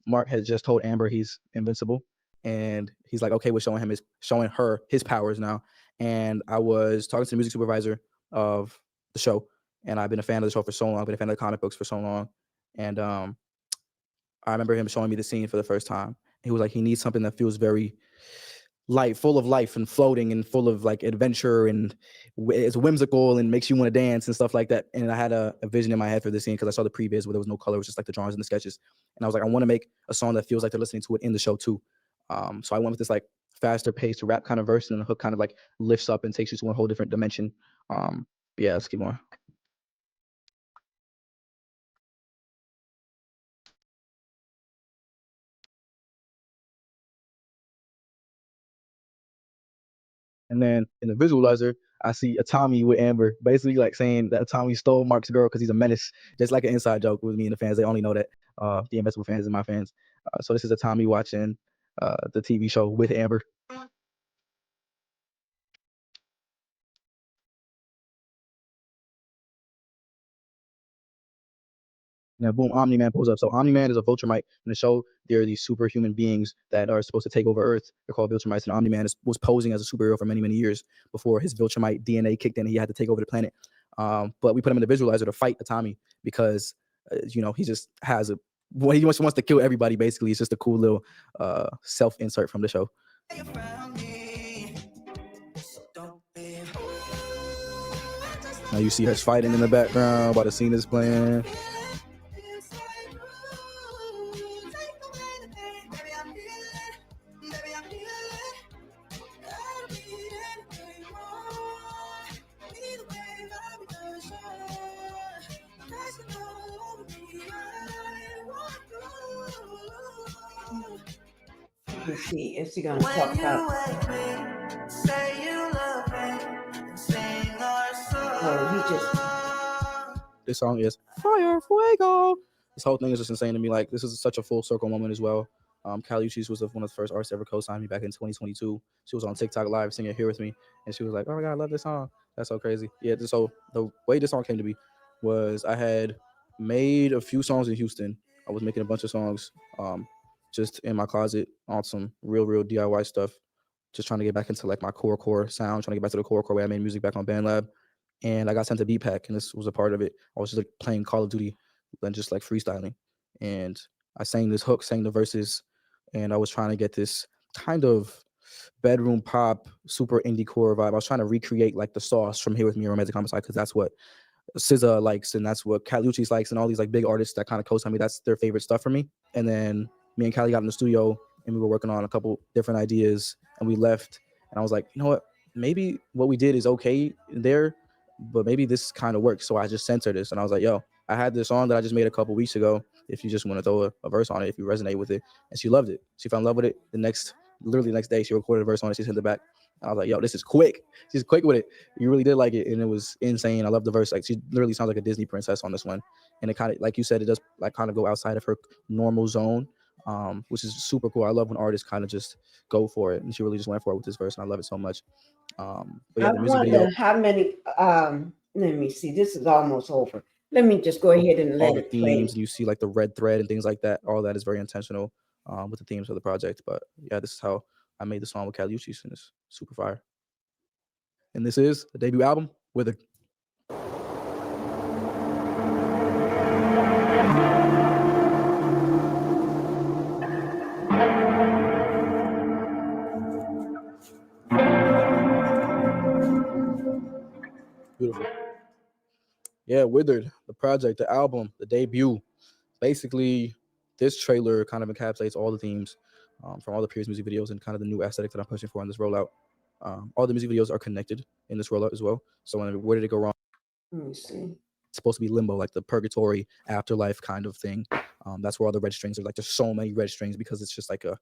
Mark had just told Amber he's invincible, and he's like okay with showing her his powers now. And I was talking to the music supervisor of the show, and I've been a fan of the show for so long. I've been a fan of the comic books for so long, and I remember him showing me the scene for the first time. He was like, he needs something that feels very light, full of life and floating and full of like adventure, and it's whimsical and makes you want to dance and stuff like that. And I had a vision in my head for this scene because I saw the previs where there was no color, it was just like the drawings and the sketches. And I was like, I want to make a song that feels like they're listening to it in the show too. So I went with this like faster paced rap kind of verse, and the hook kind of like lifts up and takes you to a whole different dimension. Yeah, let's keep going. And then in the visualizer, I see Tommy with Amber, basically like saying that Tommy stole Mark's girl because he's a menace. Just like an inside joke with me and the fans. They only know that, the Invincible fans and my fans. So this is a Tommy watching the TV show with Amber. Now, boom, Omni-Man pulls up. So Omni-Man is a Viltrumite. In the show, they're these superhuman beings that are supposed to take over Earth. They're called Viltrumites, and Omni-Man was posing as a superhero for many, many years before his Viltrumite DNA kicked in and he had to take over the planet. But we put him in the visualizer to fight Tommy because, he just has he wants to kill everybody, basically. It's just a cool little self-insert from the show. Now you see us fighting in the background while the scene is playing. Let's see, is he gonna talk about? Oh, he just. This song is Fire Fuego. This whole thing is just insane to me. Like, this is such a full circle moment as well. Kali Uchis was one of the first artists to ever co-sign me back in 2022. She was on TikTok live singing Here With Me, and she was like, oh my God, I love this song. That's so crazy. Yeah, so the way this song came to me was I had made a few songs in Houston. I was making a bunch of songs just in my closet on some real DIY stuff, just trying to get back into like my core sound, trying to get back to the core way I made music back on BandLab. And I got sent to BPAC, and this was a part of it. I was just like playing Call of Duty and just like freestyling. And I sang this hook, sang the verses, and I was trying to get this kind of bedroom pop, super indie core vibe. I was trying to recreate like the sauce from Here With Me or Romantic Homicide, because that's what SZA likes, and that's what Kali Uchis likes, and all these like big artists that kind of co-sign me. That's their favorite stuff for me. And then me and Kali got in the studio, and we were working on a couple different ideas, and we left. And I was like, you know what? Maybe what we did is okay there, but maybe this kind of works. So I just sent her this, and I was like, yo, I had this song that I just made a couple weeks ago. If you just want to throw a verse on it, if you resonate with it. And she loved it. She fell in love with it. Literally the next day, she recorded a verse on it. She sent it back. I was like, yo, this is quick. She's quick with it. You really did like it, and it was insane. I love the verse. Like, she literally sounds like a Disney princess on this one. And it kind of, like you said, it does like kind of go outside of her normal zone, which is super cool. I love when artists kind of just go for it, and she really just went for it with this verse, and I love it so much. But yeah, the music video. How many? Let me see. This is almost over. Let me just go ahead and let all the it play. themes, you see like the red thread and things like that. All that is very intentional with the themes of the project. But yeah, this is how I made the song with Kali Uchis, and it's super fire. And this is the debut album, Withered. Beautiful. Yeah, Withered, the project, the album, the debut. Basically, this trailer kind of encapsulates all the themes from all the previous music videos and kind of the new aesthetic that I'm pushing for in this rollout. All the music videos are connected in this rollout as well. So where did it go wrong? Let me see. supposed to be limbo, like the purgatory afterlife kind of thing. That's where all the red strings are. Like there's so many red strings because it's just like a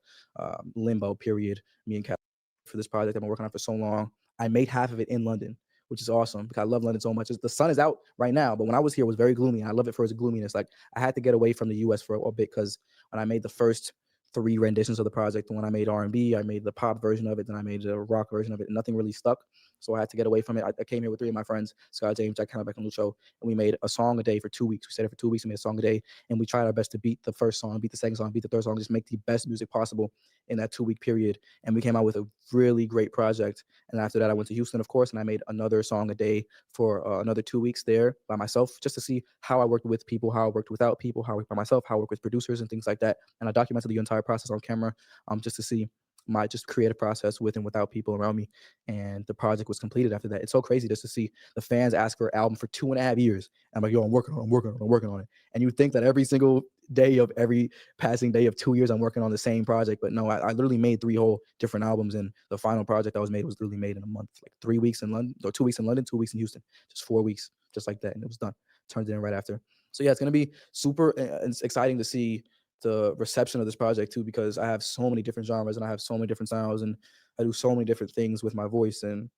limbo period. Me and Kat for this project I've been working on for so long. I made half of it in London, which is awesome because I love London so much. The sun is out right now, but when I was here, it was very gloomy. And I love it for its gloominess. Like I had to get away from the US for a bit because when I made the first 3 renditions of the project, when I made R&B, I made the pop version of it, then I made the rock version of it, and nothing really stuck. So I had to get away from it. I came here with 3 of my friends, Scott James, Jack Kennebec, and Lucho, and we made a song a day for 2 weeks. We said it for 2 weeks and made a song a day, and we tried our best to beat the first song, beat the second song, beat the third song, just make the best music possible in that 2-week period. And we came out with a really great project. And after that, I went to Houston, of course, and I made another song a day for another 2 weeks there by myself, just to see how I worked with people, how I worked without people, how I worked by myself, how I worked with producers and things like that. And I documented the entire process on camera, just to see my just creative process with and without people around me. And the project was completed after that. It's so crazy just to see the fans ask for an album for 2.5 years. I'm like, yo, I'm working on it. And you think that every single day of every passing day of 2 years, I'm working on the same project. But no, I literally made 3 whole different albums. And the final project that was made was literally made in a month, like 3 weeks in London, or 2 weeks in London, 2 weeks in Houston, just 4 weeks, just like that. And it was done. Turned it in right after. So yeah, it's going to be super exciting to see the reception of this project too, because I have so many different genres and I have so many different sounds and I do so many different things with my voice, and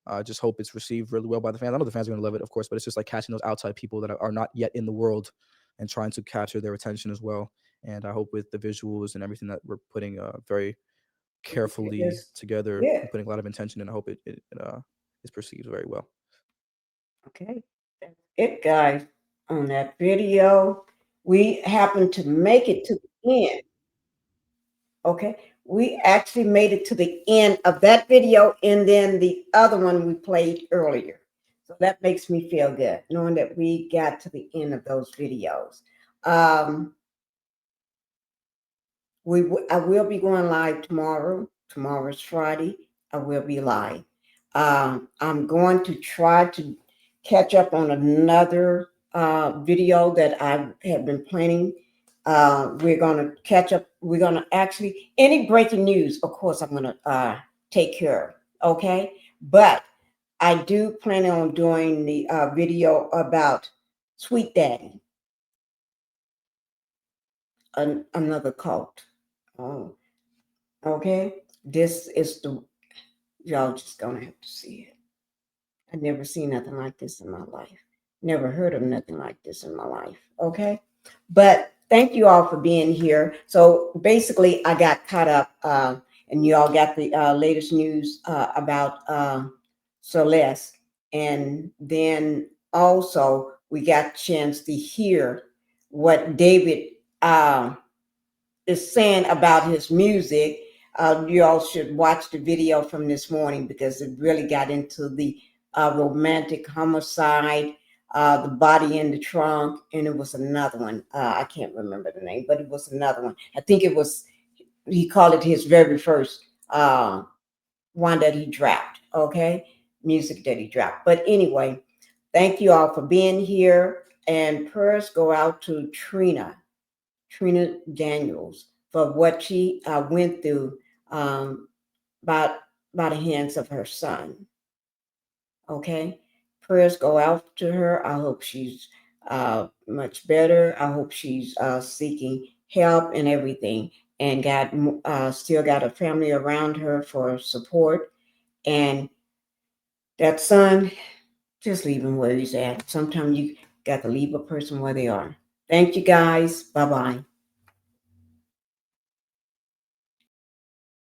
I just hope it's received really well by the fans. I know the fans are going to love it, of course, but it's just like catching those outside people that are not yet in the world and trying to capture their attention as well. And I hope with the visuals and everything that we're putting very carefully together, Yeah. putting a lot of intention in, I hope it is perceived very well. Okay, that's it, guys. On that video, we happened to make it to the end. Okay, we actually made it to the end of that video, and then the other one we played earlier. So that makes me feel good, knowing that we got to the end of those videos. I will be going live tomorrow. Tomorrow's Friday. I will be live. I'm going to try to catch up on another video that I have been planning. We're going to catch up. We're going to actually, any breaking news, of course, I'm going to take care of. Okay. But I do plan on doing the video about Sweet Daddy, another cult. Oh, okay. This is y'all just going to have to see it. I've never seen nothing like this in my life. Never heard of nothing like this in my life. Okay. But thank you all for being here. So basically, I got caught up and you all got the latest news about Celeste. And then also we got a chance to hear what David is saying about his music. You all should watch the video from this morning because it really got into the romantic homicide, the body in the trunk, and it was another one. I can't remember the name, but it was another one. I think it was, he called it his very first one that he dropped, okay? Music that he dropped. But anyway, thank you all for being here. And prayers go out to Trina Daniels for what she went through by the hands of her son. Okay, prayers go out to her. I hope she's much better. I hope she's seeking help and everything, and still got a family around her for support. And that son, just leave him where he's at. Sometimes you got to leave a person where they are. Thank you, guys. Bye-bye.